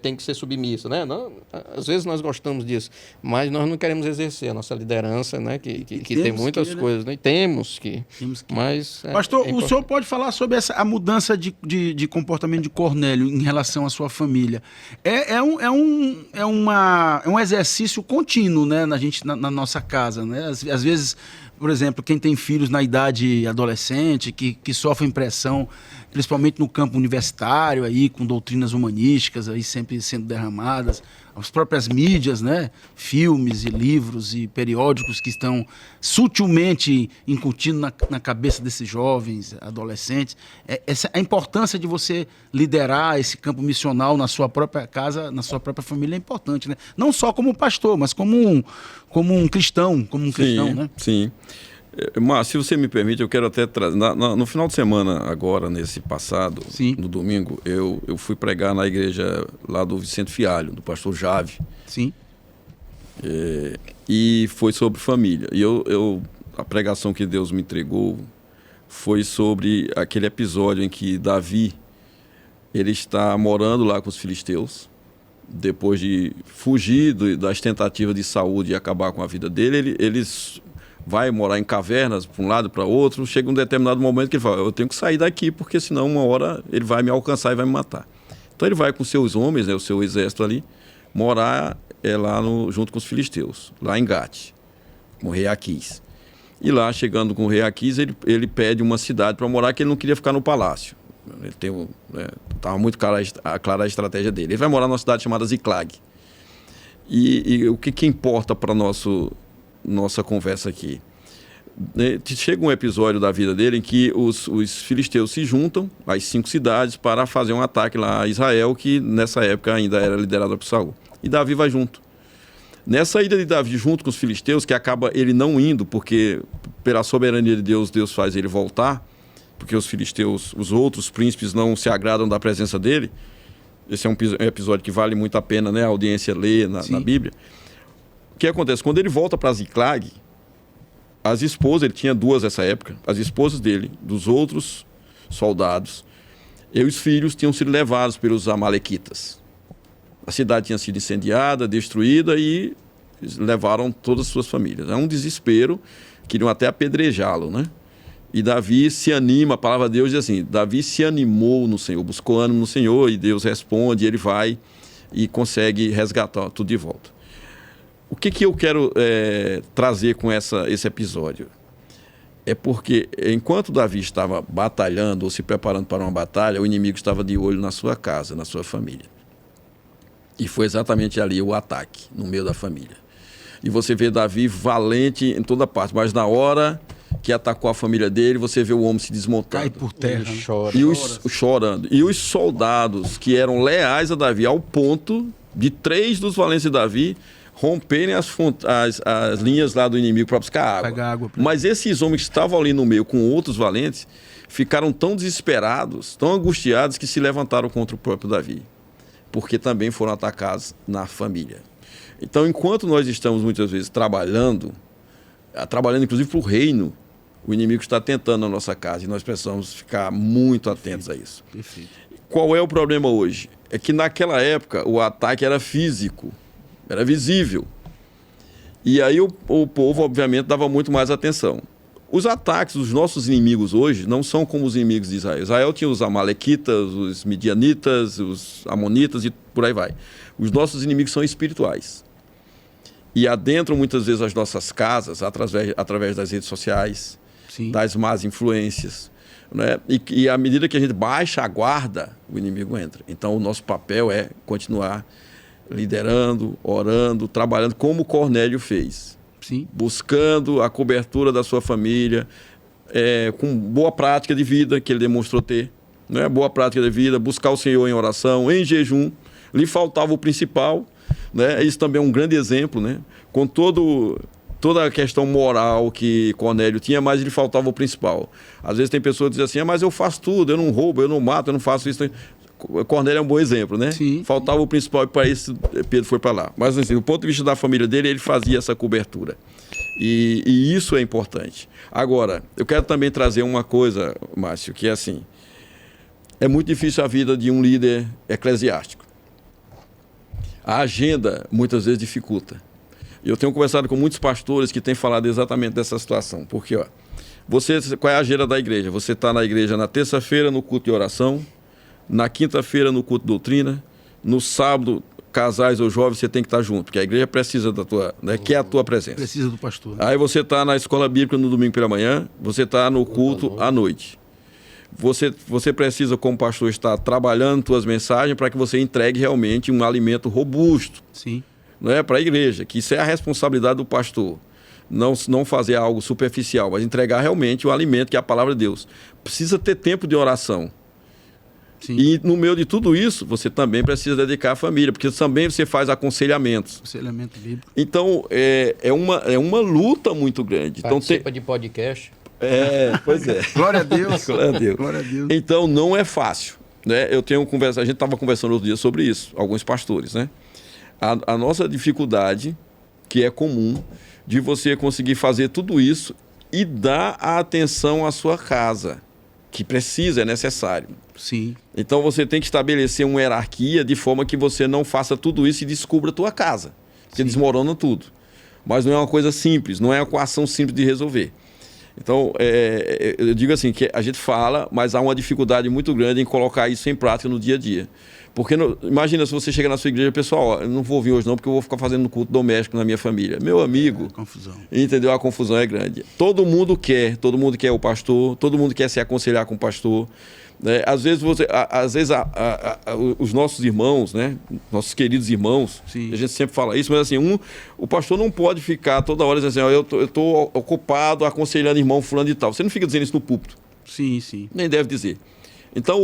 tem que ser submissa, né? Não, às vezes nós gostamos disso, mas nós não queremos exercer a nossa liderança, né? Que tem muitas coisas, né? Temos que. Mas, Pastor, o senhor pode falar sobre a mudança de comportamento de Cornélio em relação à sua família? É um exercício contínuo, né? Na nossa casa, né? Às vezes, por exemplo, quem tem filhos na idade adolescente, que sofrem pressão, principalmente no campo universitário, aí, com doutrinas humanísticas aí sempre sendo derramadas, as próprias mídias, né? Filmes e livros e periódicos que estão sutilmente incutindo na cabeça desses jovens, adolescentes. A importância de você liderar esse campo missional na sua própria casa, na sua própria família é importante, né? Não só como pastor, mas como um cristão, né? Sim. Mas, se você me permite, eu quero até trazer... No final de semana, agora, nesse passado, no domingo, eu fui pregar na igreja lá do Vicente Fialho, do pastor Jave. Sim. E foi sobre família. E a pregação que Deus me entregou foi sobre aquele episódio em que Davi, ele está morando lá com os filisteus, depois de fugir das tentativas de Saul de acabar com a vida dele, eles vai morar em cavernas, para um lado, para outro. Chega um determinado momento que ele fala, eu tenho que sair daqui, porque senão uma hora ele vai me alcançar e vai me matar. Então ele vai com seus homens, né, o seu exército ali, morar lá junto com os filisteus, lá em Gate, com o rei Aquis. E lá, chegando com o rei Aquis, ele pede uma cidade para morar, que ele não queria ficar no palácio. Ele estava muito clara a estratégia dele. Ele vai morar numa cidade chamada Ziclag. E o que importa para nossa conversa aqui? Chega um episódio da vida dele em que os filisteus se juntam, as 5 cidades, para fazer um ataque lá a Israel, que nessa época ainda era liderada por Saul. E Davi vai junto. Nessa ida de Davi junto com os filisteus, que acaba ele não indo, porque pela soberania de Deus, Deus faz ele voltar, porque os filisteus, os outros príncipes não se agradam da presença dele. Esse é um episódio que vale muito a pena, né, a audiência ler na Bíblia. O que acontece? Quando ele volta para Ziclag, as esposas, ele tinha 2 nessa época, as esposas dele, dos outros soldados, e os filhos tinham sido levados pelos amalequitas. A cidade tinha sido incendiada, destruída, e levaram todas as suas famílias. É um desespero, queriam até apedrejá-lo, né? E Davi se anima, a palavra de Deus diz assim, Davi se animou no Senhor, buscou ânimo no Senhor, e Deus responde, ele vai e consegue resgatar tudo de volta. O que eu quero trazer com esse episódio? É porque, enquanto Davi estava batalhando ou se preparando para uma batalha, o inimigo estava de olho na sua casa, na sua família. E foi exatamente ali o ataque, no meio da família. E você vê Davi valente em toda parte, mas na hora que atacou a família dele, você vê o homem se desmontando. Cai por terra. Chorando. E os soldados que eram leais a Davi, ao ponto de 3 dos valentes de Davi romperem as linhas lá do inimigo para buscar água. Mas esses homens que estavam ali no meio com outros valentes ficaram tão desesperados, tão angustiados, que se levantaram contra o próprio Davi, porque também foram atacados na família. Então, enquanto nós estamos muitas vezes trabalhando inclusive para o reino, o inimigo está tentando na nossa casa e nós precisamos ficar muito atentos a isso. Perfeito. Qual é o problema hoje? É que naquela época o ataque era físico, era visível. E aí o povo, obviamente, dava muito mais atenção. Os ataques dos nossos inimigos hoje não são como os inimigos de Israel. Israel tinha os amalequitas, os midianitas, os amonitas e por aí vai. Os nossos inimigos são espirituais. E adentram muitas vezes as nossas casas através das redes sociais, das más influências, né? E à medida que a gente baixa a guarda, o inimigo entra. Então o nosso papel é continuar liderando, orando, trabalhando como Cornélio fez. Sim. Buscando a cobertura da sua família, com boa prática de vida que ele demonstrou ter, né? Boa prática de vida, buscar o Senhor em oração, em jejum. Lhe faltava o principal, né? Isso também é um grande exemplo, né? Com toda a questão moral que Cornélio tinha, mas lhe faltava o principal. Às vezes tem pessoas que dizem assim, mas eu faço tudo, eu não roubo, eu não mato, eu não faço isso. Cornélio é um bom exemplo, né? Sim. Faltava o principal e para isso Pedro foi para lá. Mas assim, do ponto de vista da família dele, ele fazia essa cobertura. E isso é importante. Agora, eu quero também trazer uma coisa, Márcio, que é assim, é muito difícil a vida de um líder eclesiástico. A agenda, muitas vezes, dificulta. Eu tenho conversado com muitos pastores que têm falado exatamente dessa situação. Porque, qual é a agenda da igreja? Você está na igreja na terça-feira no culto de oração, na quinta-feira no culto de doutrina, no sábado, casais ou jovens, você tem que estar junto, porque a igreja precisa da tua, né, que é a tua presença. Precisa do pastor. Aí você está na escola bíblica no domingo pela manhã, você está no culto à noite. Você precisa, como pastor, estar trabalhando suas mensagens para que você entregue realmente um alimento robusto. Sim. Não é para a igreja, que isso é a responsabilidade do pastor. Não fazer algo superficial, mas entregar realmente o alimento que é a palavra de Deus. Precisa ter tempo de oração. Sim. E no meio de tudo isso, você também precisa dedicar a família, porque também você faz aconselhamentos. Aconselhamento bíblico. Então, é uma luta muito grande. Participa de podcast. Pois é. Glória a Deus. Glória a Deus. Glória a Deus. Então, não é fácil. Né? A gente estava conversando outro dia sobre isso, alguns pastores, né? A nossa dificuldade, que é comum, de você conseguir fazer tudo isso e dar a atenção à sua casa, que precisa, é necessário. Sim. Então você tem que estabelecer uma hierarquia de forma que você não faça tudo isso e descubra a tua casa, que desmorona tudo. Mas não é uma coisa simples, não é uma equação simples de resolver. Então, eu digo assim, que a gente fala, mas há uma dificuldade muito grande em colocar isso em prática no dia a dia. Porque, imagina se você chega na sua igreja, pessoal, eu não vou vir hoje não, porque eu vou ficar fazendo culto doméstico na minha família. Meu amigo, confusão. Entendeu? A confusão é grande. Todo mundo quer o pastor, todo mundo quer se aconselhar com o pastor. Né? Às vezes, os nossos irmãos, né? Nossos queridos irmãos, Sim. A gente sempre fala isso, mas assim, o pastor não pode ficar toda hora dizendo assim, eu estou ocupado aconselhando irmão fulano e tal. Você não fica dizendo isso no púlpito. Sim, sim. Nem deve dizer. Então,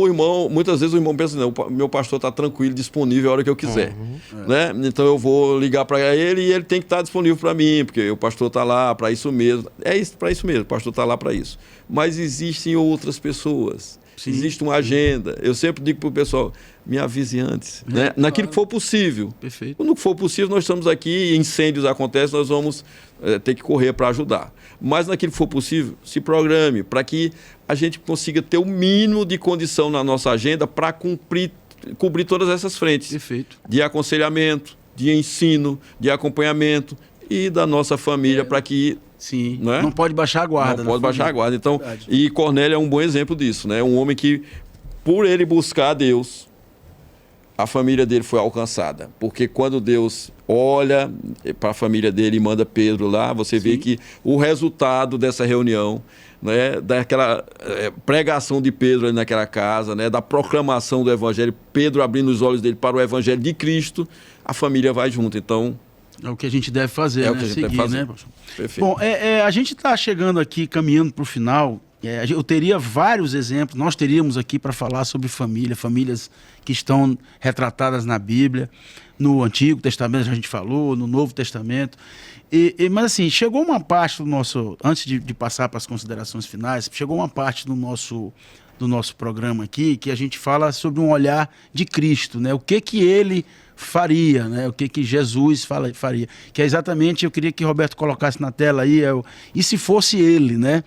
muitas vezes o irmão pensa, não, meu pastor está tranquilo, disponível a hora que eu quiser. Né? Então, eu vou ligar para ele e ele tem que estar disponível para mim, porque o pastor está lá para isso mesmo. Para isso mesmo, o pastor está lá para isso. Mas existem outras pessoas. Sim. Existe uma agenda. Eu sempre digo para o pessoal, me avise antes. Né? Naquilo que for possível. Perfeito. Quando for possível, nós estamos aqui, incêndios acontecem, nós vamos ter que correr para ajudar. Mas naquilo que for possível, se programe para que a gente consiga ter o mínimo de condição na nossa agenda para cobrir todas essas frentes. Perfeito. De aconselhamento, de ensino, de acompanhamento e da nossa família para que... Sim, né? Não pode baixar a guarda. Não pode baixar a guarda. Então, verdade. E Cornélio é um bom exemplo disso, né? Um homem que, por ele buscar a Deus, a família dele foi alcançada. Porque quando Deus olha para a família dele e manda Pedro lá, você vê que o resultado dessa reunião, né, daquela pregação de Pedro ali naquela casa, né, da proclamação do Evangelho, Pedro abrindo os olhos dele para o Evangelho de Cristo, a família vai junto. Então, é o que a gente deve fazer, é né? o que a gente Seguir, deve fazer. Né, pastor? Perfeito. Bom, a gente está chegando aqui, caminhando para o final. Eu teria vários exemplos, nós teríamos aqui para falar sobre família, famílias que estão retratadas na Bíblia, no Antigo Testamento, a gente falou, no Novo Testamento. Mas assim, chegou uma parte do nosso, antes de passar para as considerações finais, chegou uma parte do nosso programa aqui que a gente fala sobre um olhar de Cristo, né? O que ele faria, né? O que Jesus faria, que é exatamente, eu queria que o Roberto colocasse na tela aí, e se fosse ele, né?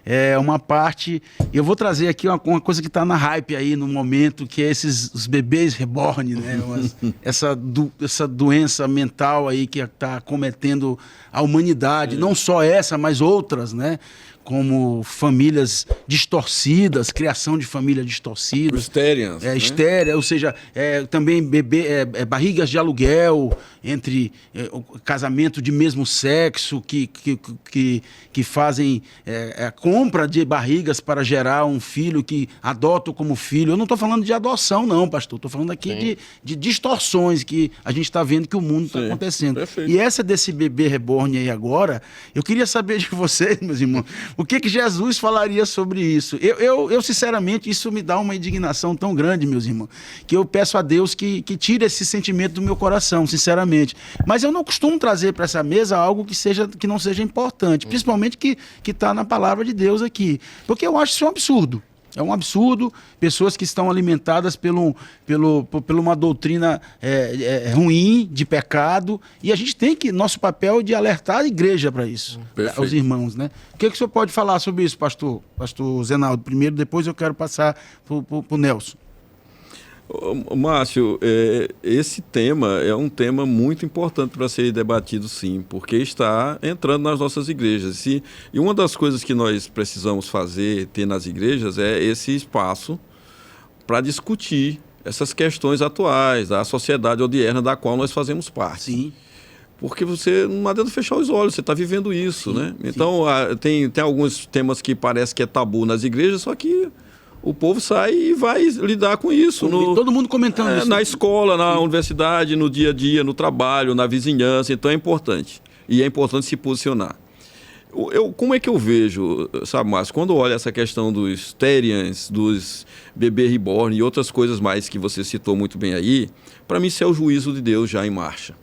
É uma parte, eu vou trazer aqui uma coisa que está na hype aí no momento, que é os bebês reborn, né? Essa doença mental aí que está cometendo a humanidade, não só essa, mas outras, né? Como famílias distorcidas, criação de família distorcida. Hysterians, estérea, ou seja, também barrigas de aluguel entre o casamento de mesmo sexo, que fazem a compra de barrigas para gerar um filho, que adotam como filho. Eu não estou falando de adoção, não, pastor. Estou falando aqui de distorções que a gente está vendo que o mundo está acontecendo. Perfeito. E essa desse bebê reborn aí agora, eu queria saber de vocês, meus irmãos, o que Jesus falaria sobre isso. Eu sinceramente, isso me dá uma indignação tão grande, meus irmãos, que eu peço a Deus que tire esse sentimento do meu coração, sinceramente. Mas eu não costumo trazer para essa mesa algo que não seja importante, principalmente que está na palavra de Deus aqui. Porque eu acho isso um absurdo. É um absurdo, pessoas que estão alimentadas por uma doutrina ruim, de pecado, e a gente tem que, nosso papel é de alertar a igreja para isso, aos irmãos, né? O que o senhor pode falar sobre isso, pastor Zenaldo? Primeiro, depois eu quero passar para o Nelson. Márcio, esse tema é um tema muito importante para ser debatido, sim, porque está entrando nas nossas igrejas. E uma das coisas que nós precisamos ter nas igrejas é esse espaço para discutir essas questões atuais da sociedade odierna da qual nós fazemos parte. Sim. Porque você não adianta fechar os olhos, você está vivendo isso, sim, né? Então, tem alguns temas que parece que é tabu nas igrejas, só que o povo sai e vai lidar com isso. Todo mundo comentando isso. Na escola, na universidade, no dia a dia, no trabalho, na vizinhança. Então é importante. E é importante se posicionar. Como é que eu vejo, sabe, Márcio, quando eu olho essa questão dos Terians, dos bebê reborn e outras coisas mais que você citou muito bem aí, para mim isso é o juízo de Deus já em marcha.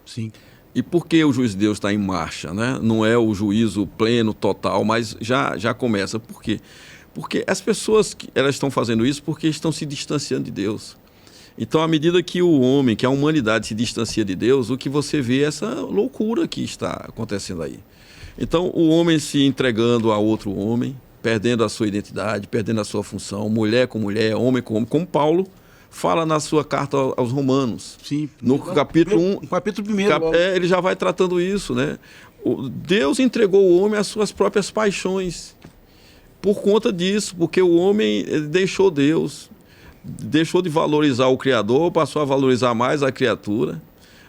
Sim. E por que o juízo de Deus está em marcha, né? Não é o juízo pleno, total, mas já começa. Por quê? Porque as pessoas elas estão fazendo isso porque estão se distanciando de Deus. Então, à medida que o homem, que a humanidade se distancia de Deus, o que você vê é essa loucura que está acontecendo aí. Então, o homem se entregando a outro homem, perdendo a sua identidade, perdendo a sua função, mulher com mulher, homem com homem, como Paulo fala na sua carta aos Romanos. Sim. No capítulo 1. No capítulo 1. Ele já vai tratando isso, né? Deus entregou o homem às suas próprias paixões. Por conta disso, porque o homem deixou Deus, deixou de valorizar o Criador, passou a valorizar mais a criatura,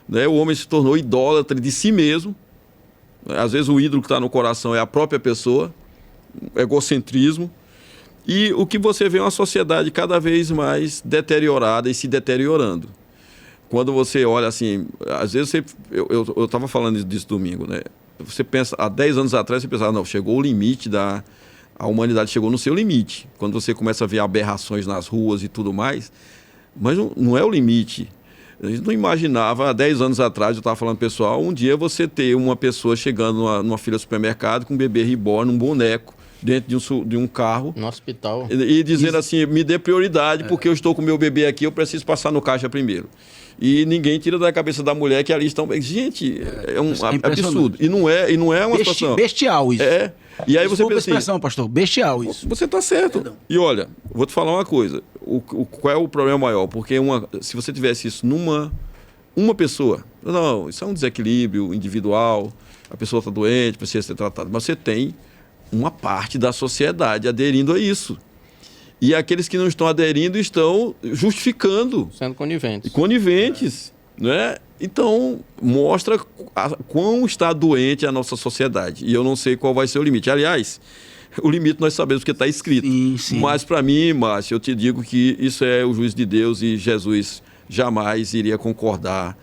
né? O homem se tornou idólatra de si mesmo. Às vezes o ídolo que está no coração é a própria pessoa, egocentrismo. E o que você vê é uma sociedade cada vez mais deteriorada e se deteriorando. Quando você olha assim, às vezes eu estava falando disso domingo, né? Você pensa, há 10 anos atrás você pensava, não, chegou o limite a humanidade chegou no seu limite. Quando você começa a ver aberrações nas ruas e tudo mais, mas não é o limite. A gente não imaginava, há 10 anos atrás, eu estava falando, pessoal, um dia você ter uma pessoa chegando numa fila do supermercado com um bebê reborn, um boneco, dentro de um carro. No hospital. E dizendo assim, me dê prioridade, porque eu estou com o meu bebê aqui, eu preciso passar no caixa primeiro. E ninguém tira da cabeça da mulher que ali estão... Gente, é um absurdo. E não é uma situação... Bestial isso. E aí você pensa assim... expressão, pastor, bestial isso. Você está certo. Perdão. E olha, vou te falar uma coisa. Qual é o problema maior? Porque se você tivesse isso uma pessoa... Não, isso é um desequilíbrio individual, a pessoa está doente, precisa ser tratada. Mas você tem uma parte da sociedade aderindo a isso. E aqueles que não estão aderindo estão justificando. Sendo coniventes. Coniventes, né? Então, mostra quão está doente a nossa sociedade. E eu não sei qual vai ser o limite. Aliás, o limite nós sabemos que está escrito. Sim. Mas para mim, Márcio, eu te digo que isso é o juízo de Deus e Jesus jamais iria concordar.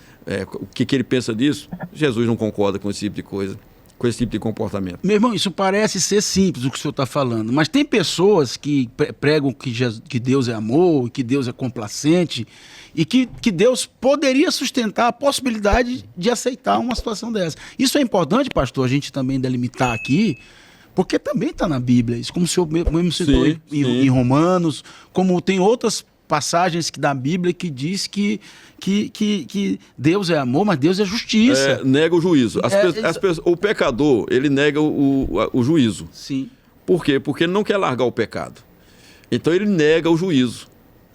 O que ele pensa disso? Jesus não concorda com esse tipo de coisa. Com esse tipo de comportamento. Meu irmão, isso parece ser simples o que o senhor está falando, mas tem pessoas que pregam que Deus é amor, que Deus é complacente e que Deus poderia sustentar a possibilidade de aceitar uma situação dessa. Isso é importante, pastor, a gente também delimitar aqui, porque também está na Bíblia, isso como o senhor mesmo citou em Romanos, como tem outras passagens da Bíblia que diz que Deus é amor, mas Deus é justiça. Nega o juízo. O pecador, ele nega o juízo. Sim. Por quê? Porque ele não quer largar o pecado. Então ele nega o juízo.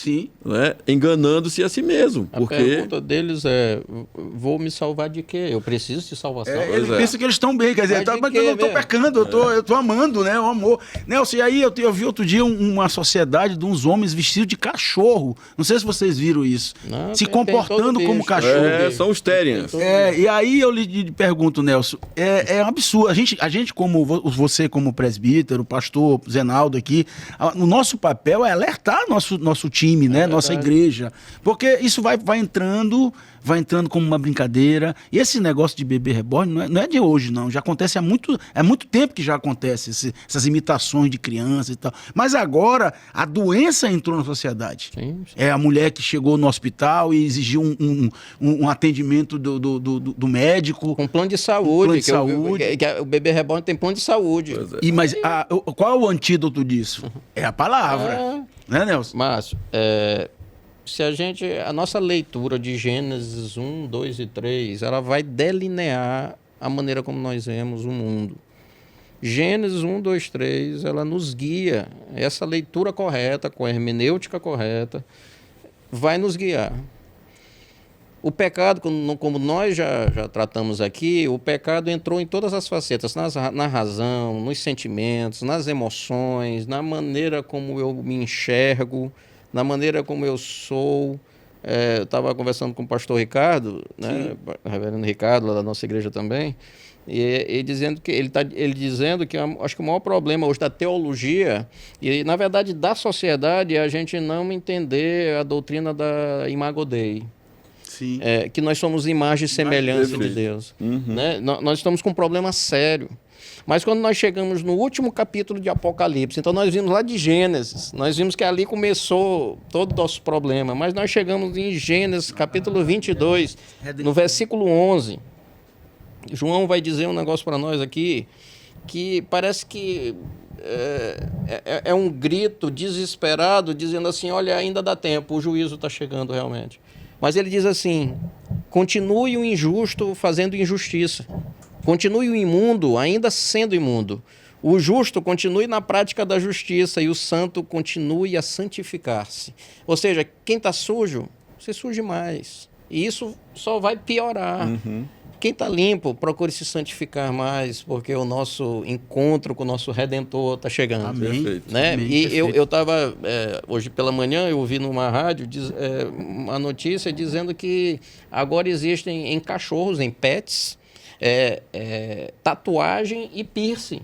Sim. Né? Enganando-se a si mesmo. A Porque pergunta deles é: vou me salvar de quê? Eu preciso de salvação. Eles pensam que eles estão bem, quer dizer, Mas de mas quê eu não estou mesmo? pecando, eu tô amando, né? O amor. Nelson, e aí eu vi outro dia uma sociedade de uns homens vestidos de cachorro. Não sei se vocês viram isso. Não, se tem comportando todo como bicho. cachorro. são os Terians. E aí eu lhe pergunto, Nelson, é um absurdo. A gente como você como presbítero, pastor Zenaldo aqui, o nosso papel é alertar nosso time, né? Nossa igreja. Porque isso vai entrando como uma brincadeira. E esse negócio de bebê reborn não é de hoje, não. Já acontece há muito tempo que já acontece essas imitações de criança e tal. Mas agora a doença entrou na sociedade. Sim. É a mulher que chegou no hospital e exigiu um atendimento do médico. Com plano de saúde. Plano de saúde. O bebê reborn tem plano de saúde. Mas qual é o antídoto disso? É a palavra. Né, Nelson? Márcio, se a nossa leitura de Gênesis 1, 2 e 3, ela vai delinear a maneira como nós vemos o mundo. Gênesis 1, 2, 3, ela nos guia. Essa leitura correta, com a hermenêutica correta, vai nos guiar. O pecado, como nós já tratamos aqui, o pecado entrou em todas as facetas, na razão, nos sentimentos, nas emoções, na maneira como eu me enxergo, na maneira como eu sou. Eu estava conversando com o pastor Ricardo, né, o reverendo Ricardo, lá da nossa igreja também, e dizendo que ele dizendo que acho que o maior problema hoje da teologia e, na verdade, da sociedade é a gente não entender a doutrina da Imago Dei. Sim. Que nós somos imagem e semelhança de Deus. Né? Nós estamos com um problema sério. Mas quando nós chegamos no último capítulo de Apocalipse, então nós vimos lá de Gênesis, nós vimos que ali começou todo o nosso problema, mas nós chegamos em Gênesis, capítulo 22, no versículo 11. João vai dizer um negócio para nós aqui, que parece que é um grito desesperado, dizendo assim, olha, ainda dá tempo, o juízo está chegando realmente. Mas ele diz assim, continue o injusto fazendo injustiça. Continue o imundo ainda sendo imundo. O justo continue na prática da justiça e o santo continue a santificar-se. Ou seja, quem está sujo, se suje mais. E isso só vai piorar. Quem está limpo, procure se santificar mais, porque o nosso encontro com o nosso Redentor está chegando. Amém. Né? Amém, E perfeito. eu estava, hoje pela manhã, eu ouvi numa rádio uma notícia dizendo que agora existem em cachorros, em pets, tatuagem e piercing.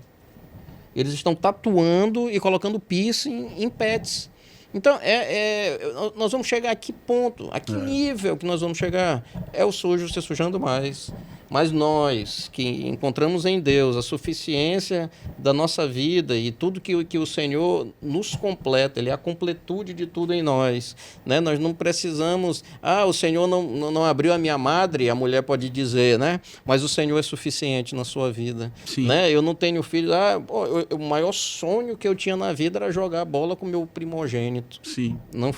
Eles estão tatuando e colocando piercing em pets. Então, nós vamos chegar a que ponto, a que nível que nós vamos chegar? É o sujo se sujando mais. Mas nós, que encontramos em Deus a suficiência da nossa vida e tudo que o Senhor nos completa, Ele é a completude de tudo em nós. Né? Nós não precisamos... o Senhor não abriu a minha madre, a mulher pode dizer, né? Mas o Senhor é suficiente na sua vida. Sim. Né? Eu não tenho filho... o maior sonho que eu tinha na vida era jogar bola com meu primogênito. Sim. Não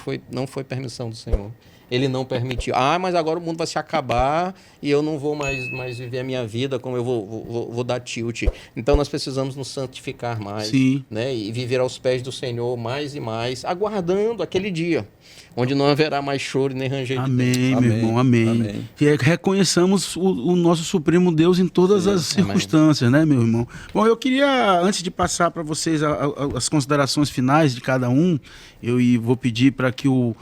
foi permissão do Senhor. Ele não permitiu. Mas agora o mundo vai se acabar e eu não vou mais viver a minha vida, como eu vou dar tilt. Então nós precisamos nos santificar mais. Sim. Né? E viver aos pés do Senhor mais e mais, aguardando aquele dia, onde não haverá mais choro nem ranger de dentes. Amém, meu irmão, amém. Que reconheçamos o nosso Supremo Deus em todas as circunstâncias, né, meu irmão? Bom, eu queria, antes de passar para vocês as considerações finais de cada um, eu vou pedir para que o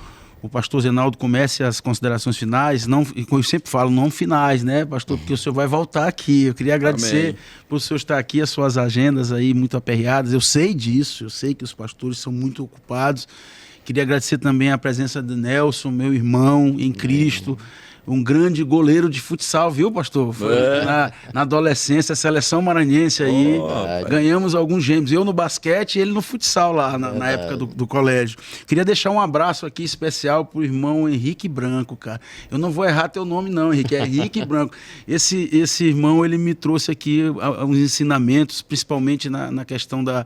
pastor Zenaldo comece as considerações finais, não, eu sempre falo, não finais, né, pastor, porque o senhor vai voltar aqui. Eu queria agradecer por o senhor estar aqui, as suas agendas aí muito aperreadas, eu sei disso, eu sei que os pastores são muito ocupados. Queria agradecer também a presença de Nelson, meu irmão em Cristo, um grande goleiro de futsal, viu, pastor? Foi na adolescência, a seleção maranhense aí, ganhamos alguns gêmeos. Eu no basquete e ele no futsal lá, na época do colégio. Queria deixar um abraço aqui especial pro irmão Henrique Branco, cara. Eu não vou errar teu nome não, Henrique, é Henrique Branco. Esse irmão, ele me trouxe aqui uns ensinamentos, principalmente na questão da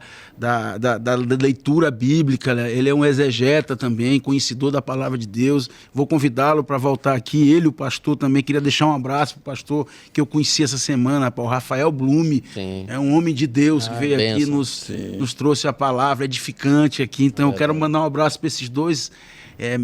leitura bíblica, né? Ele é um exegeta também, conhecedor da palavra de Deus. Vou convidá-lo para voltar aqui, ele, o pastor também. Queria deixar um abraço para o pastor que eu conheci essa semana, o Rafael Blume. Sim. É um homem de Deus que veio aqui, nos trouxe a palavra edificante aqui. Então eu quero mandar um abraço para esses dois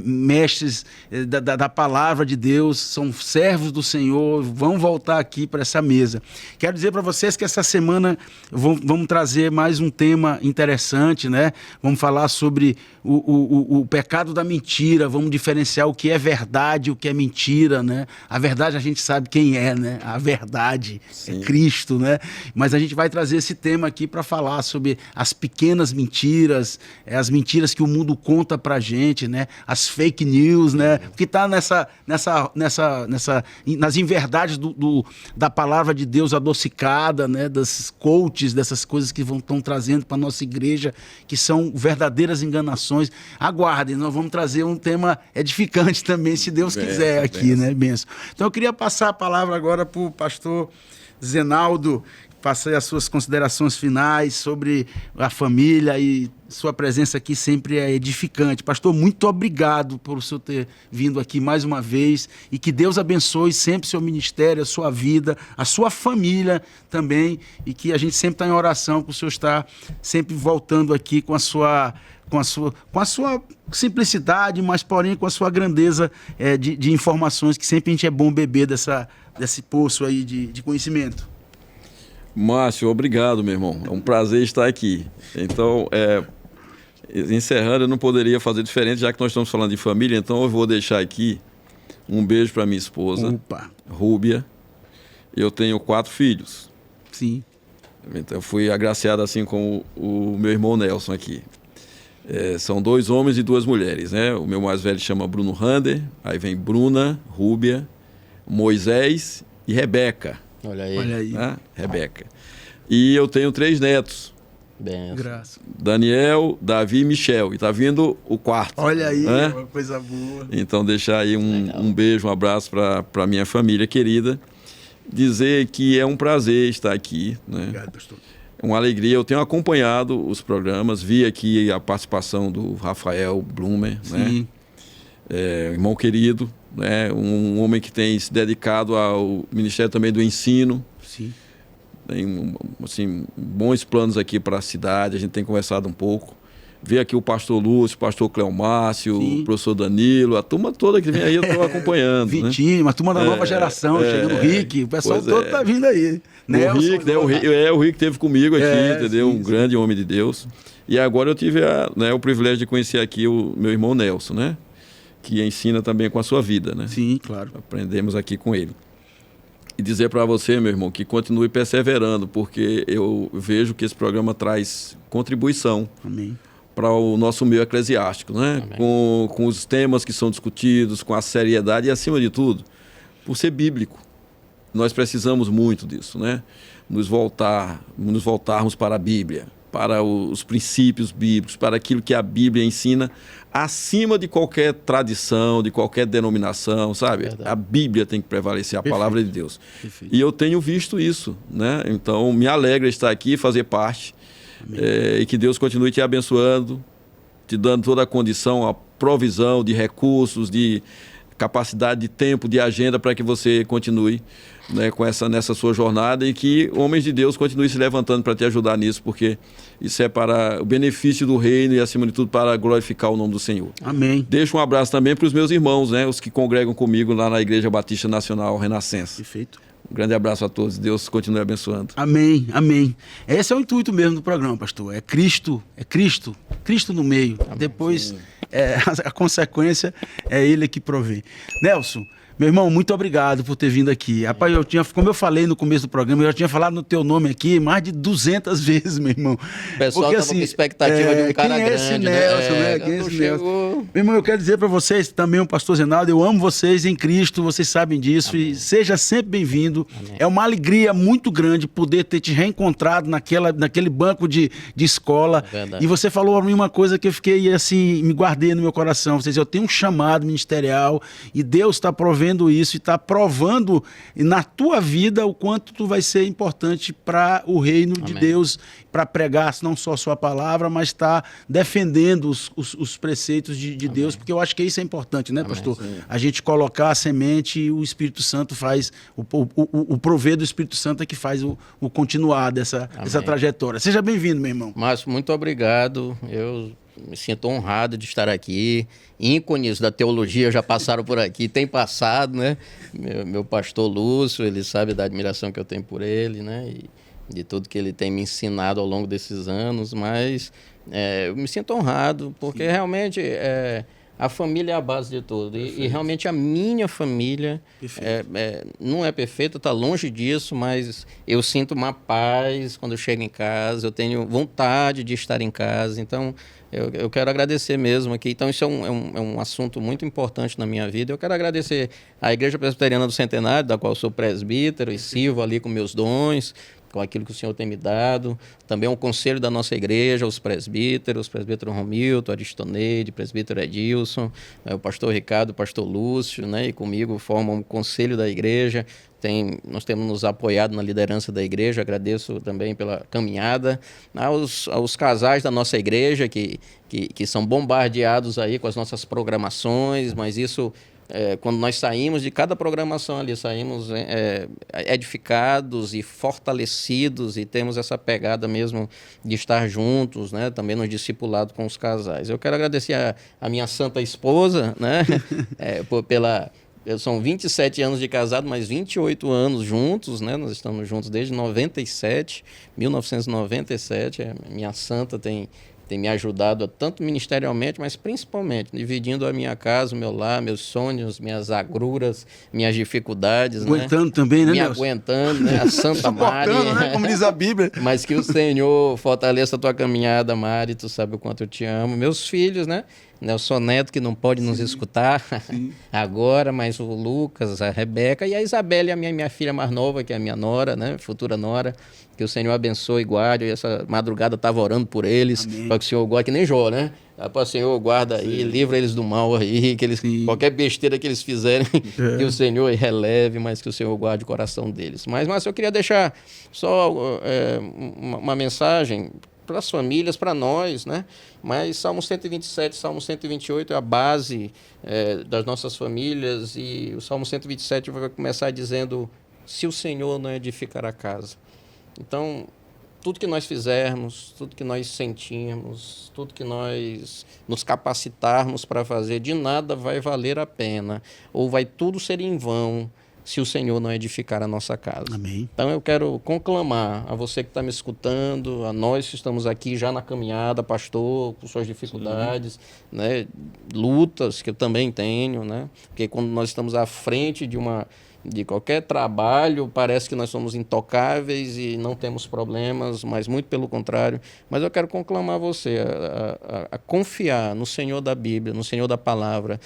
mestres da palavra de Deus, são servos do Senhor, vão voltar aqui para essa mesa. Quero dizer para vocês que essa semana vamos trazer mais um tema interessante, né? Vamos falar sobre o pecado da mentira, vamos diferenciar o que é verdade e o que é mentira, né? A verdade a gente sabe quem é, né? A verdade é Cristo, né? Mas a gente vai trazer esse tema aqui para falar sobre as pequenas mentiras, as mentiras que o mundo conta pra gente, né? As fake news, né? O que está nas inverdades da palavra de Deus adocicada, né? Das coaches, dessas coisas que estão trazendo para a nossa igreja, que são verdadeiras enganações. Aguardem, nós vamos trazer um tema edificante também, se Deus quiser, aqui, né? Benção. Então eu queria passar a palavra agora para o pastor Zenaldo, passei as suas considerações finais sobre a família, e sua presença aqui sempre é edificante. Pastor, muito obrigado por o senhor ter vindo aqui mais uma vez, e que Deus abençoe sempre seu ministério, a sua vida, a sua família também, e que a gente sempre está em oração para o senhor estar sempre voltando aqui com a sua simplicidade, mas porém com a sua grandeza de informações, que sempre a gente é bom beber desse poço aí de conhecimento. Márcio, obrigado, meu irmão. É um prazer estar aqui. Então, encerrando, eu não poderia fazer diferente, já que nós estamos falando de família, então eu vou deixar aqui um beijo para minha esposa, Rúbia. Eu tenho 4 filhos. Sim. Então, eu fui agraciado assim com o meu irmão Nelson aqui. São 2 homens e 2 mulheres, né? O meu mais velho chama Bruno Rander, aí vem Bruna, Rúbia, Moisés e Rebeca. Olha aí. Né? Rebeca. E eu tenho 3 netos. Graças. Daniel, Davi e Michel. E tá vindo o 4º. Olha aí, né? Uma coisa boa. Então deixar aí um beijo, um abraço para minha família querida. Dizer que é um prazer estar aqui, né? Obrigado, pastor. É uma alegria. Eu tenho acompanhado os programas, vi aqui a participação do Rafael Blumer, né? Irmão querido, né? Um homem que tem se dedicado ao ministério também do ensino. Sim. Tem assim, bons planos aqui para a cidade, a gente tem conversado um pouco. Ver aqui o pastor Lúcio, o pastor Cleomárcio, o professor Danilo, a turma toda que vem aí eu estou acompanhando. Vitinho, uma turma da nova geração, chegando o Rick, o pessoal todo está vindo aí. O Rick esteve comigo aqui, entendeu? Um grande homem de Deus. E agora eu tive o privilégio de conhecer aqui o meu irmão Nelson, né? Que ensina também com a sua vida, né? Sim, claro. Aprendemos aqui com ele. E dizer para você, meu irmão, que continue perseverando, porque eu vejo que esse programa traz contribuição para o nosso meio eclesiástico, né? Com os temas que são discutidos, com a seriedade e, acima de tudo, por ser bíblico. Nós precisamos muito disso, né? Nos voltarmos para a Bíblia, para os princípios bíblicos, para aquilo que a Bíblia ensina, acima de qualquer tradição, de qualquer denominação, sabe? Verdade. A Bíblia tem que prevalecer, a palavra de Deus. Perfeito. E eu tenho visto isso, né? Então, me alegra estar aqui, fazer parte, e que Deus continue te abençoando, te dando toda a condição, a provisão de recursos, de capacidade de tempo, de agenda, para que você continue, né, nessa sua jornada, e que homens de Deus continuem se levantando para te ajudar nisso, porque isso é para o benefício do reino e, acima de tudo, para glorificar o nome do Senhor. Amém. Deixo um abraço também para os meus irmãos, né, os que congregam comigo lá na Igreja Batista Nacional Renascença. Perfeito. Um grande abraço a todos. Deus continue abençoando. Amém, amém. Esse é o intuito mesmo do programa, pastor. É Cristo no meio. Amém. Depois, a consequência é Ele que provê. Nelson, meu irmão, muito obrigado por ter vindo aqui. Rapaz, como eu falei no começo do programa, eu já tinha falado no teu nome aqui mais de 200 vezes, meu irmão. O pessoal estava com expectativa de um cara quem é grande, esse Nelson, né? Quem é esse Nelson? Meu irmão, eu quero dizer para vocês, também o pastor Zenaldo, eu amo vocês em Cristo, vocês sabem disso. Amém. E seja sempre bem-vindo. É uma alegria muito grande poder ter te reencontrado naquele banco de escola. Verdade. E você falou para mim uma coisa que eu fiquei assim, me guardei no meu coração. Você disse, eu tenho um chamado ministerial e Deus está provendo vendo isso e está provando na tua vida o quanto tu vai ser importante para o reino de Deus, para pregar não só a sua palavra, mas está defendendo os preceitos de Deus, porque eu acho que isso é importante, né, pastor? Sim. A gente colocar a semente e o Espírito Santo faz, o prover do Espírito Santo é que faz o continuar dessa trajetória. Seja bem-vindo, meu irmão. Márcio, muito obrigado. Eu me sinto honrado de estar aqui. Ícones da teologia já passaram por aqui, tem passado, né? Meu pastor Lúcio, ele sabe da admiração que eu tenho por ele, né? E de tudo que ele tem me ensinado ao longo desses anos, mas eu me sinto honrado, porque realmente a família é a base de tudo. E realmente a minha família não é perfeita, está longe disso, mas eu sinto uma paz quando eu chego em casa, eu tenho vontade de estar em casa, então eu quero agradecer mesmo aqui. Então isso é um assunto muito importante na minha vida. Eu quero agradecer à Igreja Presbiteriana do Centenário, da qual eu sou presbítero e sirvo ali com meus dons, com aquilo que o Senhor tem me dado. Também o conselho da nossa igreja, os presbíteros, o presbítero Romilton, Aristoneide, o presbítero Edilson, o pastor Ricardo, o pastor Lúcio, né, e comigo formam o conselho da igreja. Nós temos nos apoiado na liderança da igreja, agradeço também pela caminhada. Aos casais da nossa igreja que são bombardeados aí com as nossas programações, mas isso... quando nós saímos de cada programação ali, saímos edificados e fortalecidos e temos essa pegada mesmo de estar juntos, né? Também nos discipulados com os casais. Eu quero agradecer a minha santa esposa, né? São 27 anos de casado, mas 28 anos juntos, né? Nós estamos juntos desde 1997. A minha santa tem me ajudado tanto ministerialmente, mas principalmente dividindo a minha casa, o meu lar, meus sonhos, minhas agruras, minhas dificuldades. Aguentando, né? Também, né, Nelson? Aguentando, né? A Santa Mari. Né? Como diz a Bíblia. Mas que o Senhor fortaleça a tua caminhada, Mari, tu sabe o quanto eu te amo. Meus filhos, né? Nelson Neto, que não pode nos escutar agora, mas o Lucas, a Rebeca e a Isabela, a minha filha mais nova, que é a minha nora, né? Futura nora. Que o Senhor abençoe e guarde. E essa madrugada estava orando por eles, para que o Senhor guarde, que nem Jó, né? Para o Senhor guarda aí, livra eles do mal aí, qualquer besteira que eles fizerem, que o Senhor releve, mas que o Senhor guarde o coração deles. Mas eu queria deixar só uma mensagem para as famílias, para nós, né? Mas Salmo 127, Salmo 128 é a base das nossas famílias, e o Salmo 127 vai começar dizendo: se o Senhor não edificar a casa. Então, tudo que nós fizermos, tudo que nós sentirmos, tudo que nós nos capacitarmos para fazer, de nada vai valer a pena, ou vai tudo ser em vão, se o Senhor não edificar a nossa casa. Amém. Então eu quero conclamar a você que está me escutando, a nós que estamos aqui já na caminhada, pastor, com suas dificuldades, né, lutas que eu também tenho, né, porque quando nós estamos à frente de qualquer trabalho, parece que nós somos intocáveis e não temos problemas, mas muito pelo contrário. Mas eu quero conclamar você a confiar no Senhor da Bíblia, no Senhor da Palavra.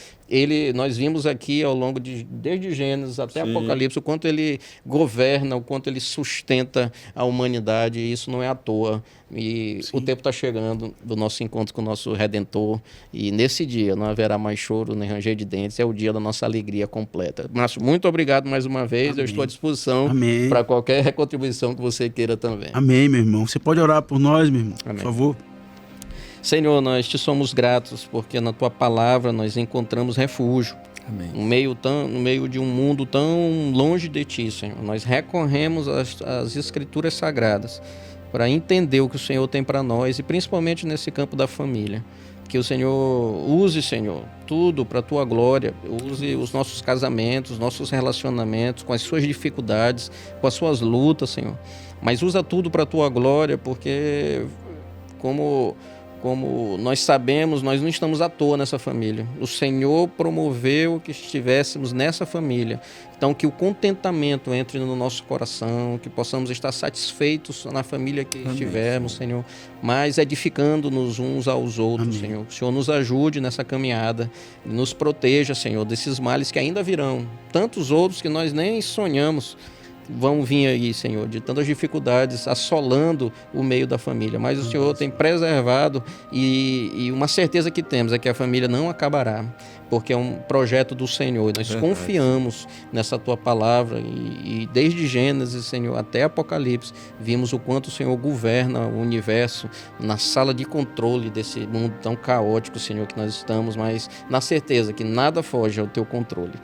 Nós vimos aqui ao longo desde Gênesis até Apocalipse, o quanto ele governa, o quanto ele sustenta a humanidade, e isso não é à toa. E o tempo está chegando do nosso encontro com o nosso Redentor, e nesse dia não haverá mais choro nem ranger de dentes, é o dia da nossa alegria completa. Márcio, muito obrigado mais uma vez. Amém. Eu estou à disposição para qualquer contribuição que você queira também. Amém, meu irmão. Você pode orar por nós, meu irmão? Amém. Por favor. Senhor, nós te somos gratos porque na tua palavra nós encontramos refúgio. Amém. No meio de um mundo tão longe de ti, Senhor. Nós recorremos às Escrituras Sagradas para entender o que o Senhor tem para nós, e principalmente nesse campo da família. Que o Senhor use, Senhor, tudo para a tua glória. Use os nossos casamentos, nossos relacionamentos, com as suas dificuldades, com as suas lutas, Senhor. Mas usa tudo para a tua glória, porque como nós sabemos, nós não estamos à toa nessa família. O Senhor promoveu que estivéssemos nessa família. Então, que o contentamento entre no nosso coração, que possamos estar satisfeitos na família que estivermos, Senhor, mas edificando-nos uns aos outros, Senhor. Que o Senhor nos ajude nessa caminhada, nos proteja, Senhor, desses males que ainda virão. Tantos outros que nós nem sonhamos, vão vir aí, Senhor, de tantas dificuldades assolando o meio da família, mas o Senhor tem preservado e uma certeza que temos é que a família não acabará, porque é um projeto do Senhor. Nós confiamos nessa Tua palavra e desde Gênesis, Senhor, até Apocalipse, vimos o quanto o Senhor governa o universo na sala de controle desse mundo tão caótico, Senhor, que nós estamos, mas na certeza que nada foge ao Teu controle.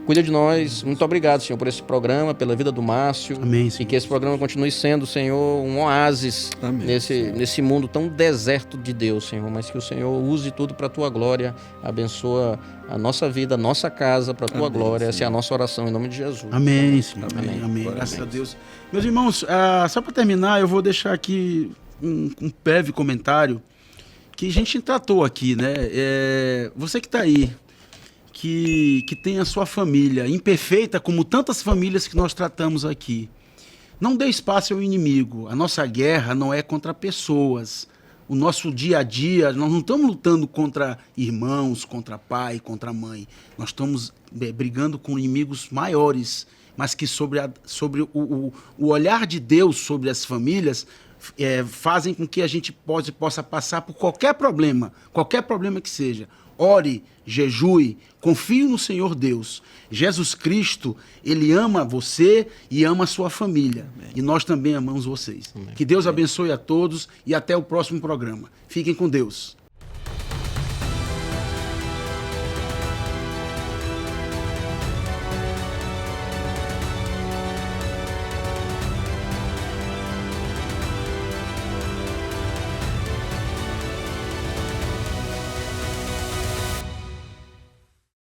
Cuida de nós. Muito obrigado, Senhor, por esse programa, pela vida do Márcio. Amém, e que esse programa continue sendo, Senhor, um oásis nesse mundo tão deserto de Deus, Senhor. Mas que o Senhor use tudo para a Tua glória. Abençoa a nossa vida, a nossa casa para a Tua glória. Essa é a nossa oração em nome de Jesus. Amém, Senhor. Amém. Graças a Deus. Meus irmãos, só para terminar, eu vou deixar aqui um breve comentário que a gente tratou aqui, né? Você que está aí, que tem a sua família imperfeita, como tantas famílias que nós tratamos aqui. Não dê espaço ao inimigo. A nossa guerra não é contra pessoas. O nosso dia a dia, nós não estamos lutando contra irmãos, contra pai, contra mãe. Nós estamos brigando com inimigos maiores, mas que sobre o olhar de Deus sobre as famílias fazem com que a gente possa passar por qualquer problema que seja. Ore, jejue, confie no Senhor Deus. Jesus Cristo, Ele ama você e ama a sua família. Amém. E nós também amamos vocês. Amém. Que Deus abençoe a todos e até o próximo programa. Fiquem com Deus.